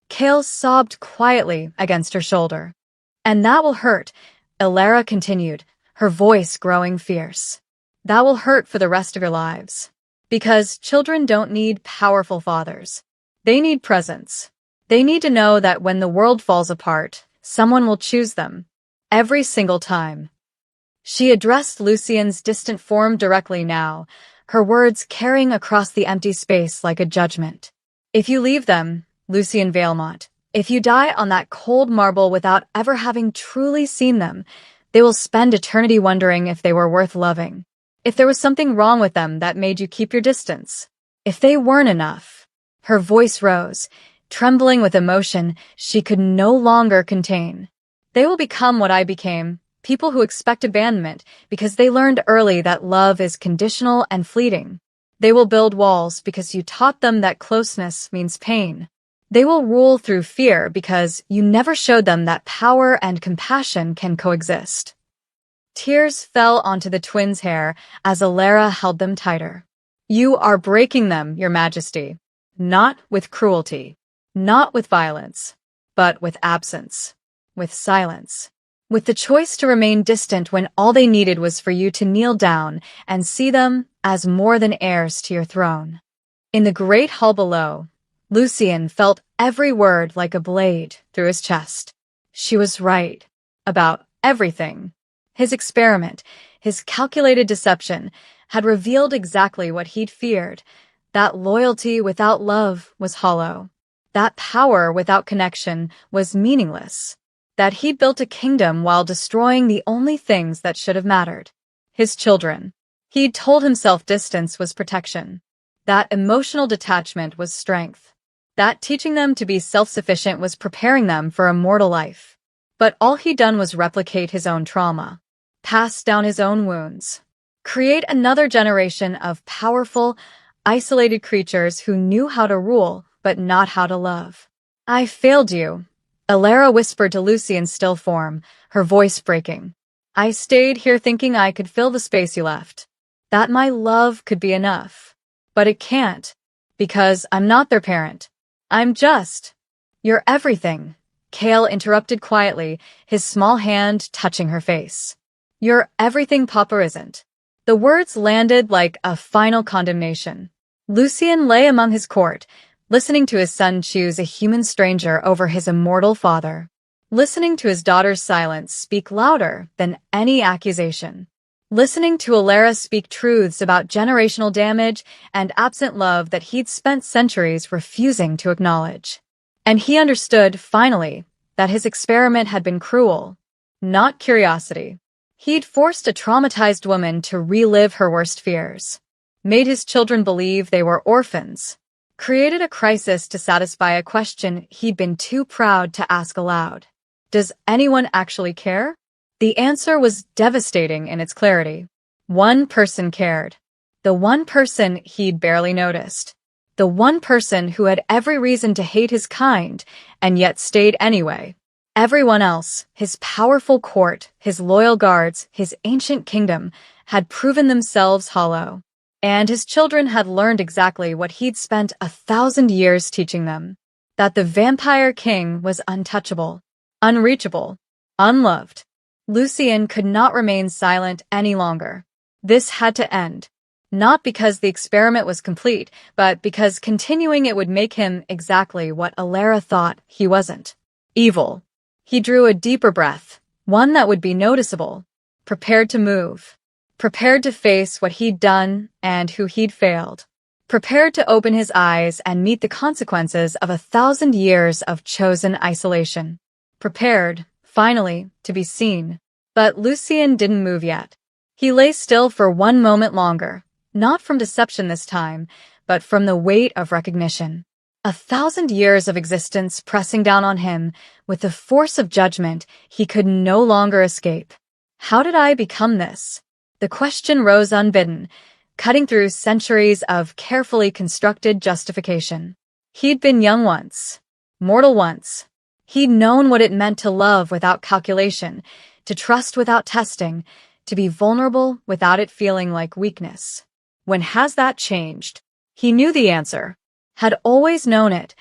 Kale sobbed quietly against her shoulder. And that will hurt, Alara continued, her voice growing fierce. That will hurt for the rest of your lives. Because children don't need powerful fathers. They need presence. They need to know that when the world falls apart, someone will choose them. Every single time. She addressed Lucien's distant form directly now, her words carrying across the empty space like a judgment. If you leave them, Lucien Vailmont, if you die on that cold marble without ever having truly seen them, they will spend eternity wondering if they were worth loving. If there was something wrong with them that made you keep your distance. If they weren't enough. Her voice rose, trembling with emotion she could no longer contain. They will become what I became, people who expect abandonment because they learned early that love is conditional and fleeting. They will build walls because you taught them that closeness means pain. They will rule through fear because you never showed them that power and compassion can coexist. Tears fell onto the twins' hair as Alara held them tighter. You are breaking them, Your Majesty. Not with cruelty. Not with violence. But with absence. With silence. With the choice to remain distant when all they needed was for you to kneel down and see them as more than heirs to your throne. In the great hall below, Lucien felt every word like a blade through his chest. She was right. About everything. His experiment, his calculated deception, had revealed exactly what he'd feared. That loyalty without love was hollow. That power without connection was meaningless. That he'd built a kingdom while destroying the only things that should have mattered. his children. He'd told himself distance was protection. That emotional detachment was strength. That teaching them to be self-sufficient was preparing them for a mortal life. But all he'd done was replicate his own trauma, pass down his own wounds, create another generation of powerful, isolated creatures who knew how to rule but not how to love. I failed you, Alara whispered to Lucy in still form, her voice breaking. I stayed here thinking I could fill the space you left. That my love could be enough. But it can't, because I'm not their parent. I'm just your everything. Kale interrupted quietly, his small hand touching her face. Your everything Papa isn't. The words landed like a final condemnation. Lucien lay among his court, listening to his son choose a human stranger over his immortal father. Listening to his daughter's silence speak louder than any accusation. Listening to Alara speak truths about generational damage and absent love that he'd spent centuries refusing to acknowledge. And he understood, finally, that his experiment had been cruel, not curiosity. He'd forced a traumatized woman to relive her worst fears, made his children believe they were orphans, created a crisis to satisfy a question he'd been too proud to ask aloud. Does anyone actually care? The answer was devastating in its clarity. One person cared. The one person he'd barely noticed. The one person who had every reason to hate his kind, and yet stayed anyway. Everyone else, his powerful court, his loyal guards, his ancient kingdom, had proven themselves hollow. And his children had learned exactly what he'd spent 1,000 years teaching them. That the vampire king was untouchable, unreachable, unloved. Lucien could not remain silent any longer. This had to end. Not because the experiment was complete, but because continuing it would make him exactly what Alara thought he wasn't. Evil. He drew a deeper breath, one that would be noticeable. Prepared to move. Prepared to face what he'd done and who he'd failed. Prepared to open his eyes and meet the consequences of 1,000 years of chosen isolation. Prepared, finally, to be seen. But Lucien didn't move yet. He lay still for one moment longer, not from deception this time, but from the weight of recognition. 1,000 years of existence pressing down on him with the force of judgment he could no longer escape. How did I become this? The question rose unbidden, cutting through centuries of carefully constructed justification. He'd been young once, mortal once. He'd known what it meant to love without calculation, to trust without testing, to be vulnerable without it feeling like weakness. When has that changed? He knew the answer, had always known it,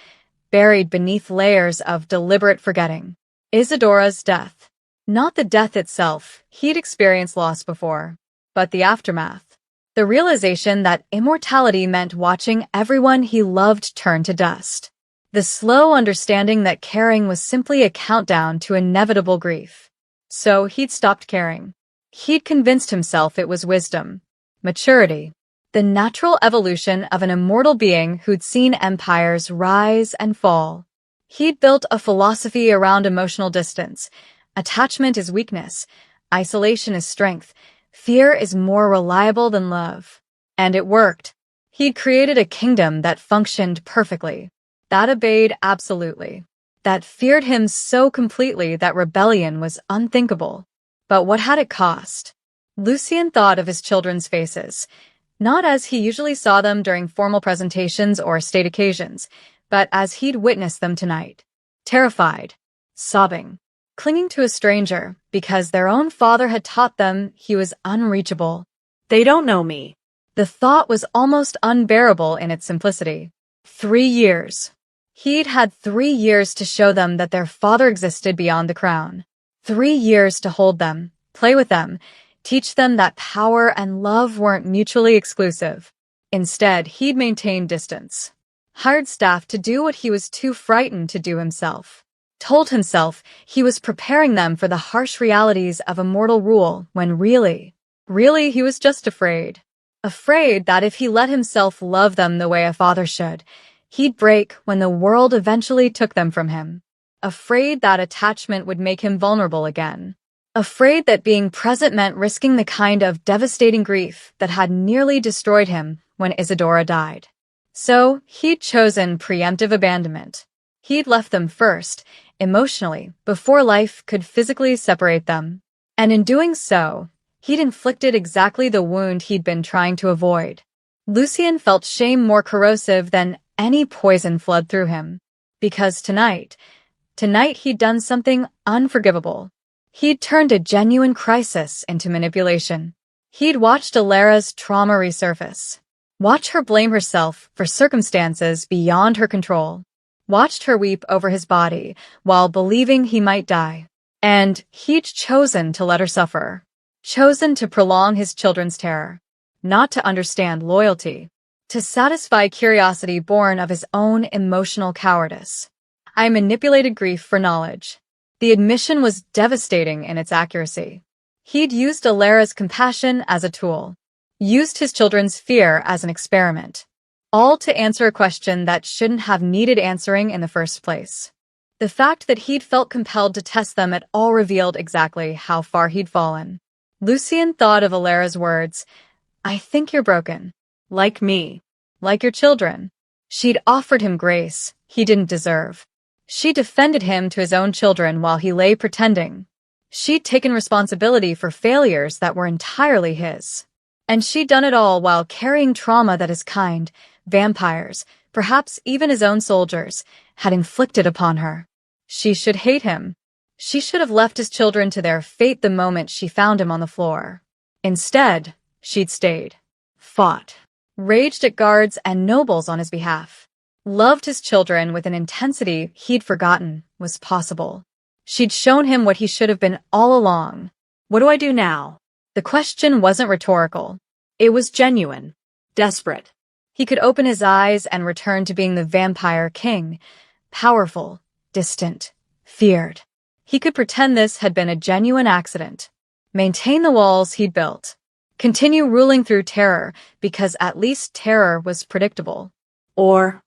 buried beneath layers of deliberate forgetting. Isadora's death. Not the death itself, he'd experienced loss before, but the aftermath. The realization that immortality meant watching everyone he loved turn to dust. The slow understanding that caring was simply a countdown to inevitable grief. So he'd stopped caring. He'd convinced himself it was wisdom, maturity, the natural evolution of an immortal being who'd seen empires rise and fall. He'd built a philosophy around emotional distance. Attachment is weakness, isolation is strength, fear is more reliable than love. And it worked. He'd created a kingdom that functioned perfectly, that obeyed absolutely, that feared him so completely that rebellion was unthinkable. But what had it cost? Lucien thought of his children's faces, not as he usually saw them during formal presentations or state occasions, but as he'd witnessed them tonight. Terrified, sobbing, clinging to a stranger because their own father had taught them he was unreachable. They don't know me. The thought was almost unbearable in its simplicity. 3 years. He'd had 3 years to show them that their father existed beyond the crown. 3 years to hold them, play with them, teach them that power and love weren't mutually exclusive. Instead, he'd maintained distance. Hired staff to do what he was too frightened to do himself. Told himself he was preparing them for the harsh realities of immortal rule when really he was just afraid. Afraid that if he let himself love them the way a father should, he'd break when the world eventually took them from him. Afraid that attachment would make him vulnerable again. afraid that being present meant risking the kind of devastating grief that had nearly destroyed him when Isadora died. So, he'd chosen preemptive abandonment. He'd left them first, emotionally, before life could physically separate them. And in doing so, he'd inflicted exactly the wound he'd been trying to avoid. Lucien felt shame more corrosive than any poison flowed through him. Because tonight he'd done something unforgivable. He'd turned a genuine crisis into manipulation. He'd watched Alara's trauma resurface. Watched her blame herself for circumstances beyond her control. Watched her weep over his body while believing he might die. And he'd chosen to let her suffer. Chosen to prolong his children's terror. Not to understand loyalty. To satisfy curiosity born of his own emotional cowardice. I manipulated grief for knowledge. The admission was devastating in its accuracy. He'd used Alara's compassion as a tool. Used his children's fear as an experiment. All to answer a question that shouldn't have needed answering in the first place. The fact that he'd felt compelled to test them at all revealed exactly how far he'd fallen. Lucien thought of Alara's words, "I think you're broken. Like me. Like your children." She'd offered him grace he didn't deserve. She defended him to his own children while he lay pretending. She'd taken responsibility for failures that were entirely his. And she'd done it all while carrying trauma that his kind, vampires, perhaps even his own soldiers, had inflicted upon her. She should hate him. She should have left his children to their fate the moment she found him on the floor. Instead, she'd stayed. Fought. Raged at guards and nobles on his behalf. Loved his children with an intensity he'd forgotten was possible. She'd shown him what he should have been all along. What do I do now? The question wasn't rhetorical. It was genuine. Desperate. He could open his eyes and return to being the vampire king. Powerful, distant, feared. He could pretend this had been a genuine accident. Maintain the walls he'd built. Continue ruling through terror, because at least terror was predictable. Or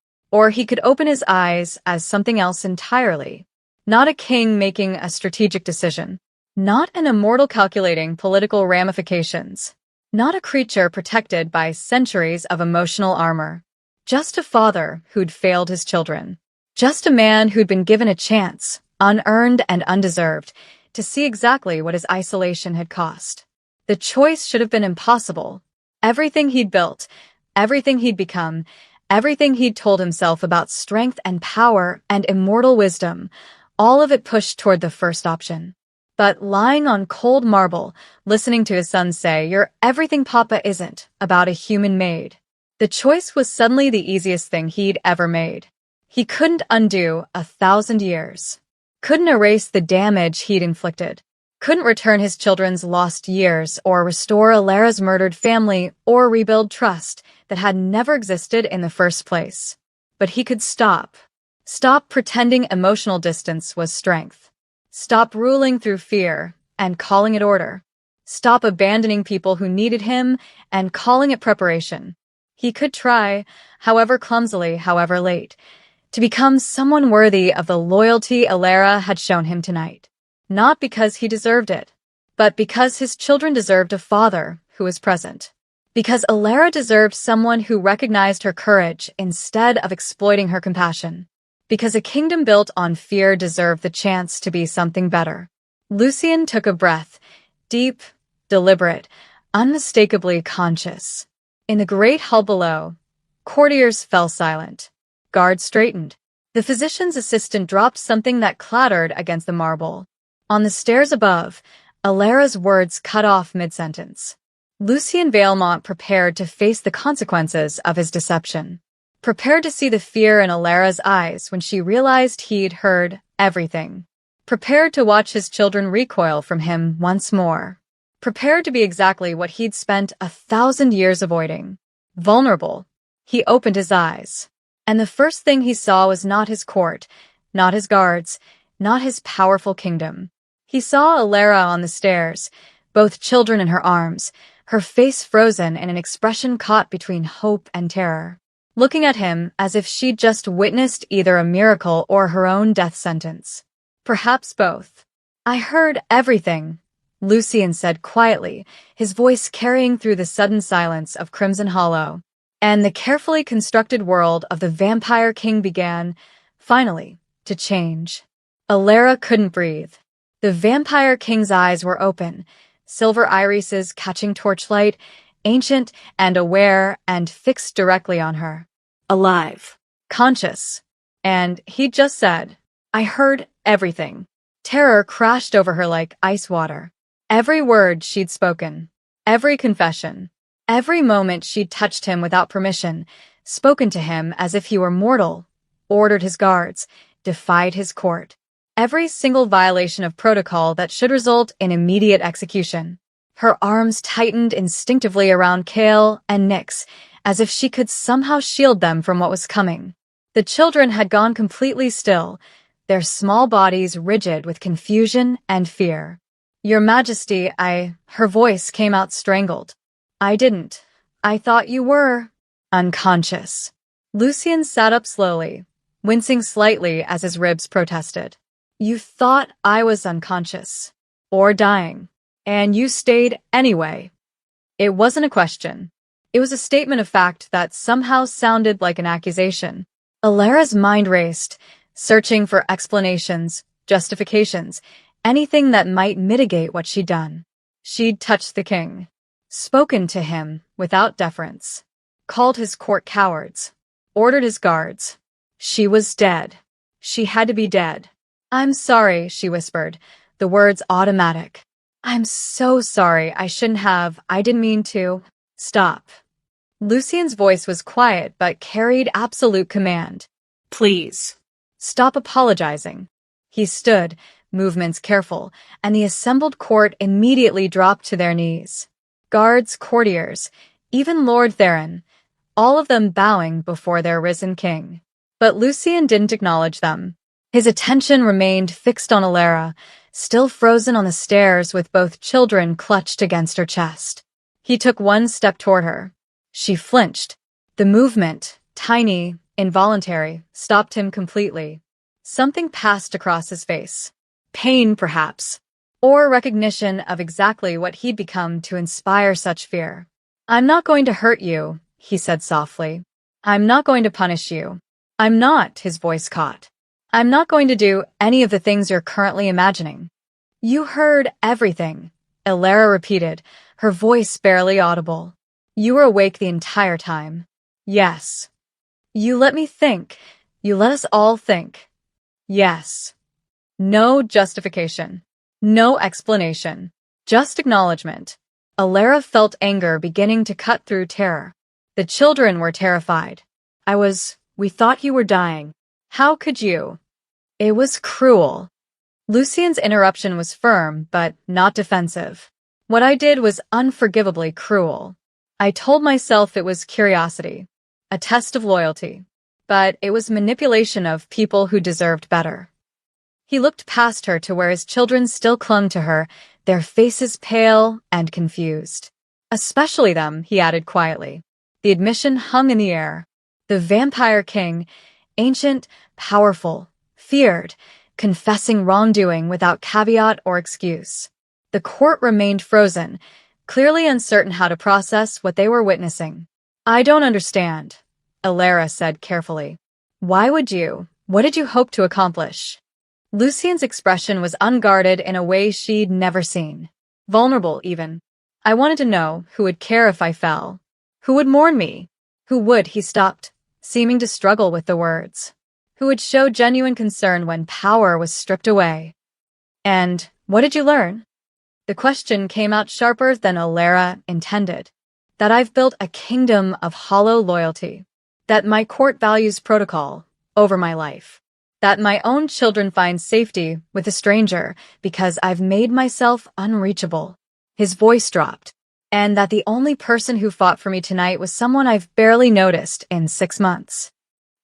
he could open his eyes as something else entirely. Not a king making a strategic decision. Not an immortal calculating political ramifications. Not a creature protected by centuries of emotional armor. Just a father who'd failed his children. Just a man who'd been given a chance, unearned and undeserved, to see exactly what his isolation had cost. The choice should have been impossible. Everything he'd built, everything he'd become, everything he'd told himself about strength and power and immortal wisdom, all of it pushed toward the first option. But lying on cold marble, listening to his son say, "You're everything Papa isn't," about a human maid. The choice was suddenly the easiest thing he'd ever made. He couldn't undo 1,000 years. Couldn't erase the damage he'd inflicted. Couldn't return his children's lost years or restore Alara's murdered family or rebuild trust that had never existed in the first place. But he could stop. Stop pretending emotional distance was strength. Stop ruling through fear and calling it order. Stop abandoning people who needed him and calling it preparation. He could try, however clumsily, however late, to become someone worthy of the loyalty Alara had shown him tonight. Not because he deserved it, but because his children deserved a father who was present. Because Alara deserved someone who recognized her courage instead of exploiting her compassion. Because a kingdom built on fear deserved the chance to be something better. Lucien took a breath, deep, deliberate, unmistakably conscious. In the great hall below, courtiers fell silent. Guards straightened. The physician's assistant dropped something that clattered against the marble. On the stairs above, Alara's words cut off mid-sentence. Lucien Vailmont prepared to face the consequences of his deception. Prepared to see the fear in Alara's eyes when she realized he'd heard everything. Prepared to watch his children recoil from him once more. Prepared to be exactly what he'd spent 1,000 years avoiding. Vulnerable. He opened his eyes. And the first thing he saw was not his court, not his guards, not his powerful kingdom. He saw Alara on the stairs, both children in her arms, her face frozen in an expression caught between hope and terror. Looking at him as if she'd just witnessed either a miracle or her own death sentence. Perhaps both. "I heard everything," Lucian said quietly, his voice carrying through the sudden silence of Crimson Hollow. And the carefully constructed world of the Vampire King began, finally, to change. Alara couldn't breathe. The Vampire King's eyes were open, silver irises catching torchlight, ancient and aware and fixed directly on her. Alive. Conscious. And he'd just said, I heard everything. Terror crashed over her like ice water. Every word she'd spoken. Every confession. Every moment she'd touched him without permission, spoken to him as if he were mortal, ordered his guards, defied his court. Every single violation of protocol that should result in immediate execution. Her arms tightened instinctively around Kale and Nyx, as if she could somehow shield them from what was coming. The children had gone completely still, their small bodies rigid with confusion and fear. Your Majesty, her voice came out strangled. I didn't. I thought you were unconscious. Lucian sat up slowly, wincing slightly as his ribs protested. You thought I was unconscious. Or dying. And you stayed anyway. It wasn't a question. It was a statement of fact that somehow sounded like an accusation. Alara's mind raced, searching for explanations, justifications, anything that might mitigate what she'd done. She'd touched the king, spoken to him without deference, called his court cowards, ordered his guards. She was dead. She had to be dead. I'm sorry, she whispered, the words automatic. I'm so sorry, I didn't mean to. Stop. Lucian's voice was quiet but carried absolute command. Please. Stop apologizing. He stood, movements careful, and the assembled court immediately dropped to their knees. Guards, courtiers, even Lord Theron, all of them bowing before their risen king. But Lucian didn't acknowledge them. His attention remained fixed on Alara, still frozen on the stairs with both children clutched against her chest. He took one step toward her. She flinched. The movement, tiny, involuntary, stopped him completely. Something passed across his face. Pain, perhaps, or recognition of exactly what he'd become to inspire such fear. I'm not going to hurt you, he said softly. I'm not going to punish you. I'm not, his voice caught. I'm not going to do any of the things you're currently imagining. You heard everything, Alara repeated, her voice barely audible. You were awake the entire time. Yes. You let me think. You let us all think. Yes. No justification. No explanation. Just acknowledgement. Alara felt anger beginning to cut through terror. The children were terrified. We thought you were dying. How could you? It was cruel. Lucian's interruption was firm, but not defensive. What I did was unforgivably cruel. I told myself it was curiosity, a test of loyalty, but it was manipulation of people who deserved better. He looked past her to where his children still clung to her, their faces pale and confused. Especially them, he added quietly. The admission hung in the air. The Vampire King, ancient, powerful, feared, confessing wrongdoing without caveat or excuse. The court remained frozen, clearly uncertain how to process what they were witnessing. I don't understand, Alara said carefully. Why would you? What did you hope to accomplish? Lucian's expression was unguarded in a way she'd never seen. Vulnerable, even. I wanted to know who would care if I fell. Who would mourn me? Who would, he stopped, seeming to struggle with the words. Who would show genuine concern when power was stripped away? And what did you learn? The question came out sharper than Alara intended. That I've built a kingdom of hollow loyalty. That my court values protocol over my life. That my own children find safety with a stranger because I've made myself unreachable. His voice dropped. And that the only person who fought for me tonight was someone I've barely noticed in 6 months.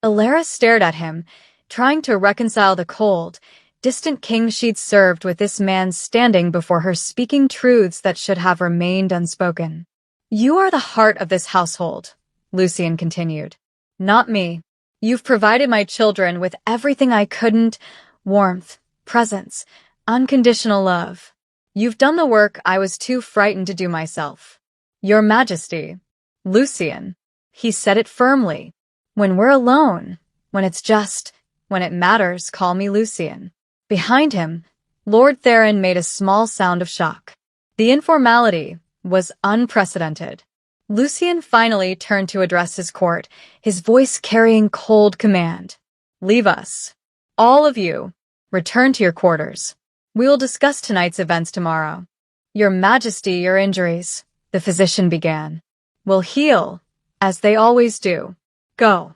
Alara stared at him, trying to reconcile the cold, distant king she'd served with this man standing before her speaking truths that should have remained unspoken. You are the heart of this household, Lucian continued. Not me. You've provided my children with everything I couldn't, warmth, presence, unconditional love. You've done the work I was too frightened to do myself. Your Majesty. Lucian. He said it firmly. When we're alone, when it matters, call me Lucian. Behind him, Lord Theron made a small sound of shock. The informality was unprecedented. Lucian finally turned to address his court, his voice carrying cold command. Leave us. All of you. Return to your quarters. We will discuss tonight's events tomorrow. Your Majesty, your injuries, the physician began, will heal, as they always do. Go.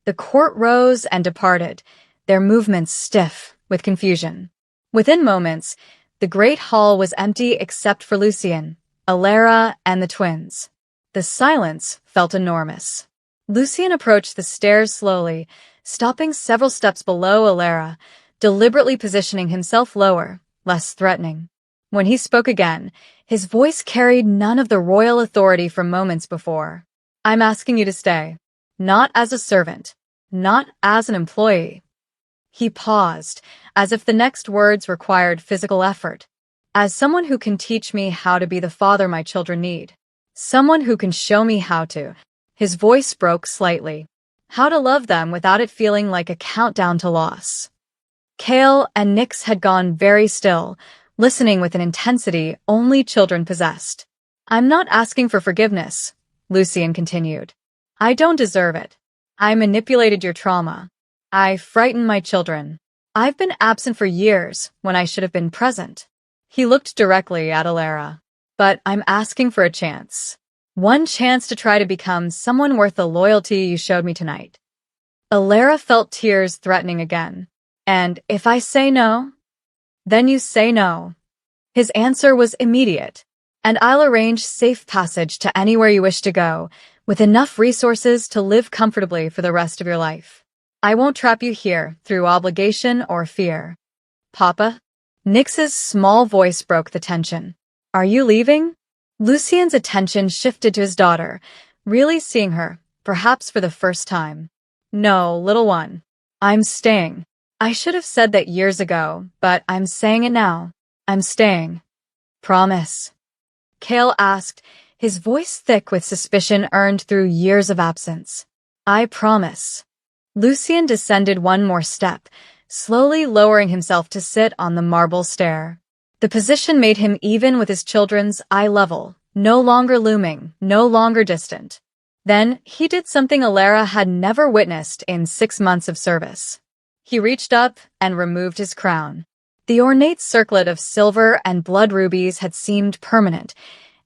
The court rose and departed, their movements stiff with confusion. Within moments, the great hall was empty except for Lucian, Alara, and the twins. The silence felt enormous. Lucian approached the stairs slowly, stopping several steps below Alara, deliberately positioning himself lower, less threatening. When he spoke again, his voice carried none of the royal authority from moments before. I'm asking you to stay. Not as a servant. Not as an employee. He paused, as if the next words required physical effort. As someone who can teach me how to be the father my children need. Someone who can show me how to. His voice broke slightly. How to love them without it feeling like a countdown to loss. Kale and Nyx had gone very still, listening with an intensity only children possessed. I'm not asking for forgiveness, Lucian continued. I don't deserve it. I manipulated your trauma. I frightened my children. I've been absent for years when I should have been present. He looked directly at Alara. But I'm asking for a chance. One chance to try to become someone worth the loyalty you showed me tonight. Alara felt tears threatening again. And if I say no, then you say no. His answer was immediate. And I'll arrange safe passage to anywhere you wish to go, with enough resources to live comfortably for the rest of your life. I won't trap you here through obligation or fear. Papa? Nyx's small voice broke the tension. Are you leaving? Lucian's attention shifted to his daughter, really seeing her, perhaps for the first time. No, little one. I'm staying. I should have said that years ago, but I'm saying it now. I'm staying. Promise? Kale asked, his voice thick with suspicion earned through years of absence. I promise. Lucian descended one more step, slowly lowering himself to sit on the marble stair. The position made him even with his children's eye level, no longer looming, no longer distant. Then he did something Alara had never witnessed in 6 months of service. He reached up and removed his crown. The ornate circlet of silver and blood rubies had seemed permanent,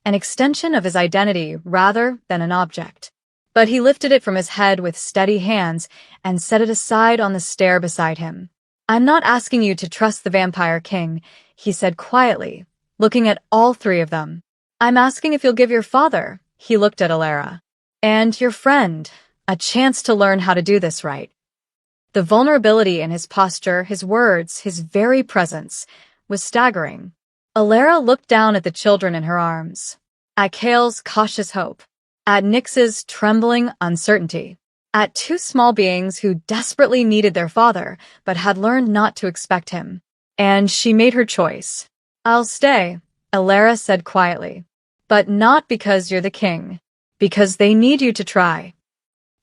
an extension of his identity rather than an object. But he lifted it from his head with steady hands and set it aside on the stair beside him. I'm not asking you to trust the Vampire King, he said quietly, looking at all three of them. I'm asking if you'll give your father, he looked at Alara, and your friend, a chance to learn how to do this right. The vulnerability in his posture, his words, his very presence, was staggering. Alara looked down at the children in her arms, at Kale's cautious hope, at Nyx's trembling uncertainty, at two small beings who desperately needed their father but had learned not to expect him. And she made her choice. I'll stay, Alara said quietly. But not because you're the king. Because they need you to try.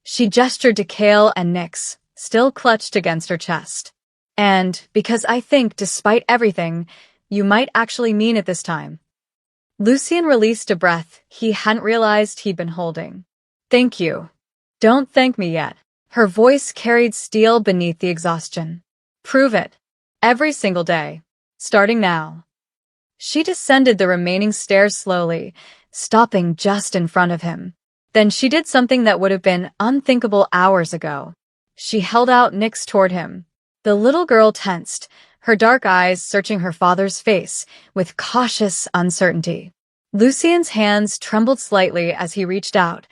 She gestured to Kale and Nyx, still clutched against her chest. And because I think, despite everything, you might actually mean it this time. Lucian released a breath he hadn't realized he'd been holding. Thank you. Don't thank me yet. Her voice carried steel beneath the exhaustion. Prove it. Every single day. Starting now. She descended the remaining stairs slowly, stopping just in front of him. Then she did something that would have been unthinkable hours ago. She held out Nyx toward him. The little girl tensed, her dark eyes searching her father's face with cautious uncertainty. Lucian's hands trembled slightly as he reached out,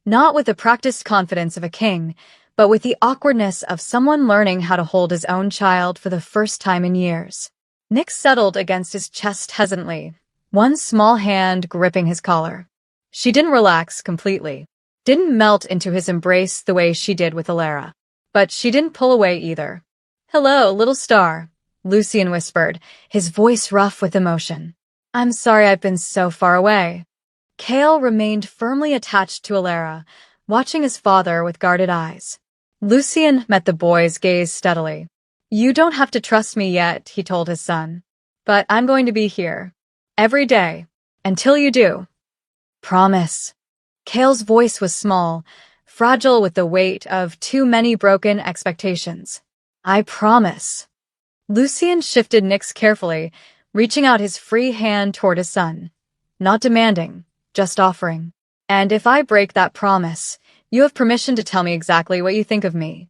not with the practiced confidence of a king, but with the awkwardness of someone learning how to hold his own child for the first time in years. Nyx settled against his chest hesitantly, one small hand gripping his collar. She didn't relax completely, didn't melt into his embrace the way she did with Alara. But she didn't pull away either. Hello, little star, Lucian whispered, his voice rough with emotion. I'm sorry I've been so far away. Kale remained firmly attached to Alara, watching his father with guarded eyes. Lucian met the boy's gaze steadily. You don't have to trust me yet, he told his son. But I'm going to be here. Every day. Until you do. Promise. Kale's voice was small, fragile with the weight of too many broken expectations. I promise. Lucian shifted Nyx carefully, reaching out his free hand toward his son. Not demanding, just offering. And if I break that promise, you have permission to tell me exactly what you think of me.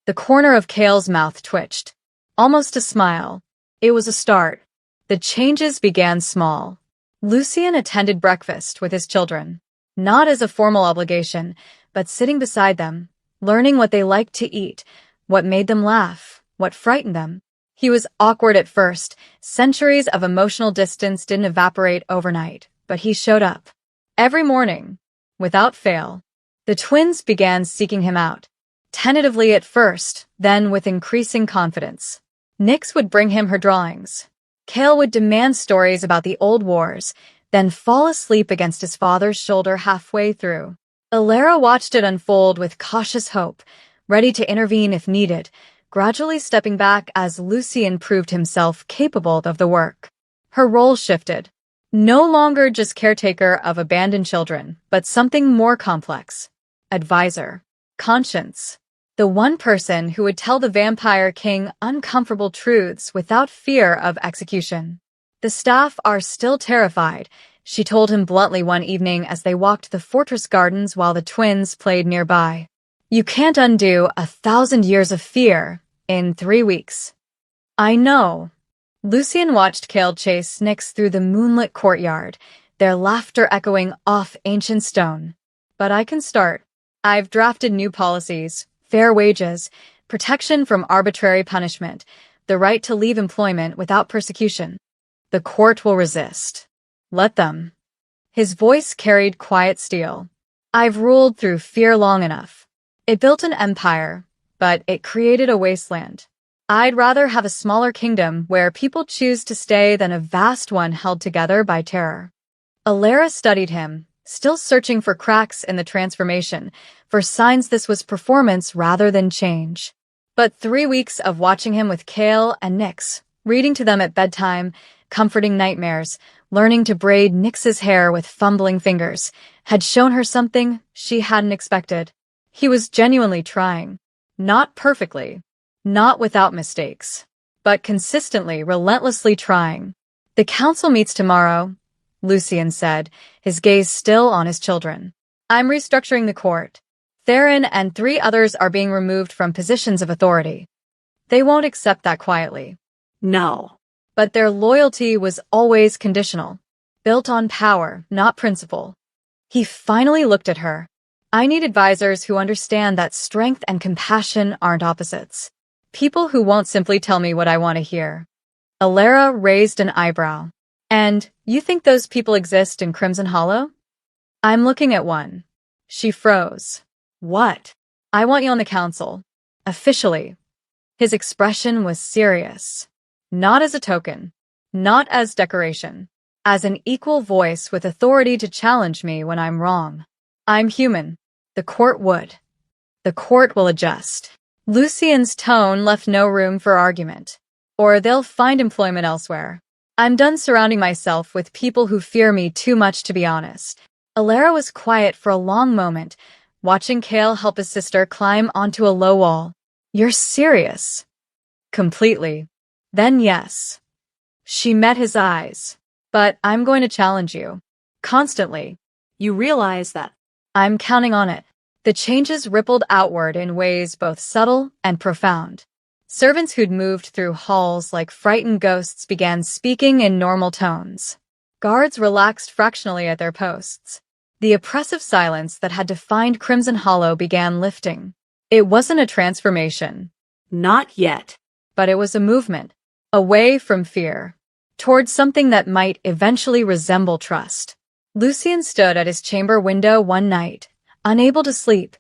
The corner of Kale's mouth twitched. Almost a smile. It was a start. The changes began small. Lucian attended breakfast with his children. Not as a formal obligation, but sitting beside them, learning what they liked to eat, what made them laugh, what frightened them. He was awkward at first. Centuries of emotional distance didn't evaporate overnight, but he showed up. Every morning, without fail. The twins began seeking him out. Tentatively at first, then with increasing confidence. Nyx would bring him her drawings. Kale would demand stories about the old wars, then fall asleep against his father's shoulder halfway through. Alara watched it unfold with cautious hope, ready to intervene if needed, gradually stepping back as Lucian proved himself capable of the work. Her role shifted. No longer just caretaker of abandoned children, but something more complex. Advisor. Conscience. The one person who would tell the Vampire King uncomfortable truths without fear of execution. The staff are still terrified, she told him bluntly one evening as they walked the fortress gardens while the twins played nearby. You can't undo 1,000 years of fear in 3 weeks. I know. Lucian watched Kale chase Nyx through the moonlit courtyard, their laughter echoing off ancient stone. But I can start. I've drafted new policies, fair wages, protection from arbitrary punishment, the right to leave employment without persecution. The court will resist. Let them. His voice carried quiet steel. I've ruled through fear long enough. It built an empire, but it created a wasteland. I'd rather have a smaller kingdom where people choose to stay than a vast one held together by terror. Alara studied him, still searching for cracks in the transformation, for signs this was performance rather than change. But 3 weeks of watching him with Kale and Nyx, reading to them at bedtime, comforting nightmares, learning to braid Nyx's hair with fumbling fingers, had shown her something she hadn't expected. He was genuinely trying. Not perfectly. Not without mistakes. But consistently, relentlessly trying. The council meets tomorrow, Lucian said, his gaze still on his children. I'm restructuring the court. Theron and 3 others are being removed from positions of authority. They won't accept that quietly. No. But their loyalty was always conditional, built on power, not principle. He finally looked at her. I need advisors who understand that strength and compassion aren't opposites. People who won't simply tell me what I want to hear. Alara raised an eyebrow. And you think those people exist in Crimson Hollow? I'm looking at one. She froze. What? I want you on the council. Officially. His expression was serious. Not as a token. Not as decoration. As an equal voice with authority to challenge me when I'm wrong. I'm human. The court would. The court will adjust. Lucian's tone left no room for argument. Or they'll find employment elsewhere. I'm done surrounding myself with people who fear me too much to be honest. Alara was quiet for a long moment, watching Kale help his sister climb onto a low wall. You're serious? Completely. Then yes. She met his eyes. But I'm going to challenge you. Constantly. You realize that. I'm counting on it. The changes rippled outward in ways both subtle and profound. Servants who'd moved through halls like frightened ghosts began speaking in normal tones. Guards relaxed fractionally at their posts. The oppressive silence that had defined Crimson Hollow began lifting. It wasn't a transformation. Not yet. But it was a movement. Away from fear. Towards something that might eventually resemble trust. Lucian stood at his chamber window one night, unable to sleep,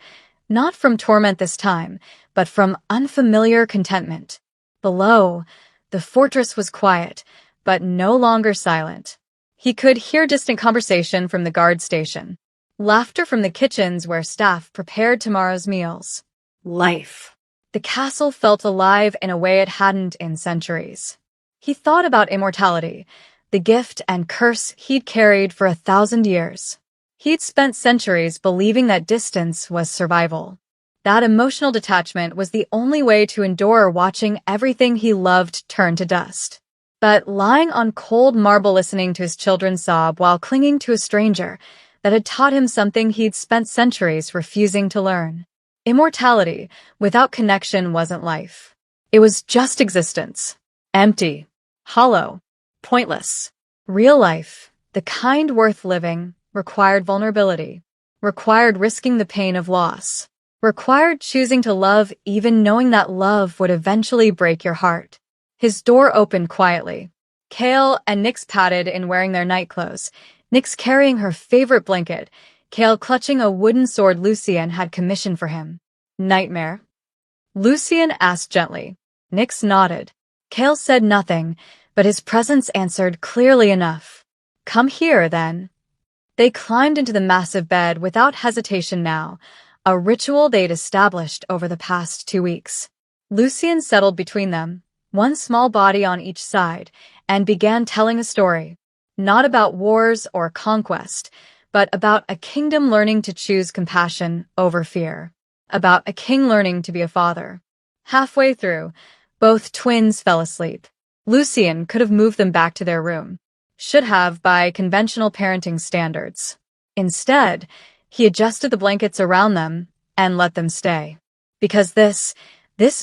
not from torment this time, but from unfamiliar contentment. Below, the fortress was quiet, but no longer silent. He could hear distant conversation from the guard station, laughter from the kitchens where staff prepared tomorrow's meals. Life. The castle felt alive in a way it hadn't in centuries. He thought about immortality, the gift and curse he'd carried for 1,000 years. He'd spent centuries believing that distance was survival. That emotional detachment was the only way to endure watching everything he loved turn to dust. But lying on cold marble listening to his children sob while clinging to a stranger that had taught him something he'd spent centuries refusing to learn. Immortality without connection wasn't life. It was just existence. Empty, hollow, pointless. Real life, the kind worth living, required vulnerability, required risking the pain of loss, required choosing to love even knowing that love would eventually break your heart. His door opened quietly. Kale and Nyx padded in wearing their nightclothes, Nyx carrying her favorite blanket, Kale clutching a wooden sword Lucien had commissioned for him. Nightmare? Lucien asked gently. Nyx nodded. Kale said nothing, but his presence answered clearly enough. Come here, then. They climbed into the massive bed without hesitation now, a ritual they'd established over the past 2 weeks. Lucien settled between them, one small body on each side, and began telling a story. Not about wars or conquest, but about a kingdom learning to choose compassion over fear. About a king learning to be a father. Halfway through, both twins fell asleep. Lucien could have moved them back to their room. Should have by conventional parenting standards. Instead, he adjusted the blankets around them and let them stay. Because this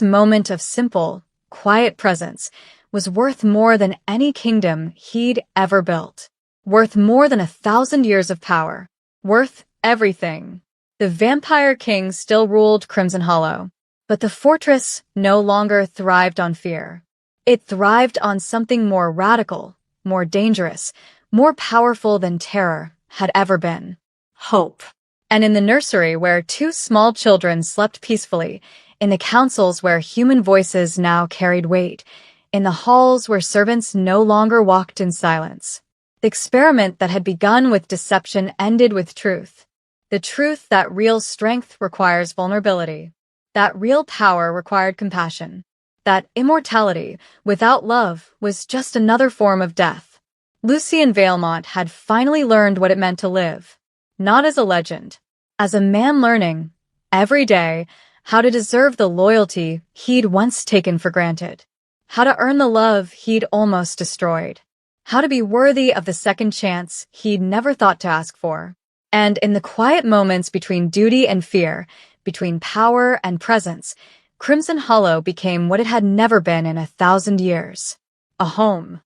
moment of simple, quiet presence was worth more than any kingdom he'd ever built. Worth more than 1,000 years of power. Worth everything. The vampire king still ruled Crimson Hollow, but the fortress no longer thrived on fear. It thrived on something more radical, more dangerous, more powerful than terror had ever been. Hope. And in the nursery where 2 small children slept peacefully, in the councils where human voices now carried weight, in the halls where servants no longer walked in silence. The experiment that had begun with deception ended with truth. The truth that real strength requires vulnerability. That real power required compassion. That immortality, without love, was just another form of death. Lucien Vailmont had finally learned what it meant to live. Not as a legend. As a man learning, every day, how to deserve the loyalty he'd once taken for granted. How to earn the love he'd almost destroyed. How to be worthy of the second chance he'd never thought to ask for. And in the quiet moments between duty and fear, between power and presence, Crimson Hollow became what it had never been in 1,000 years. A home.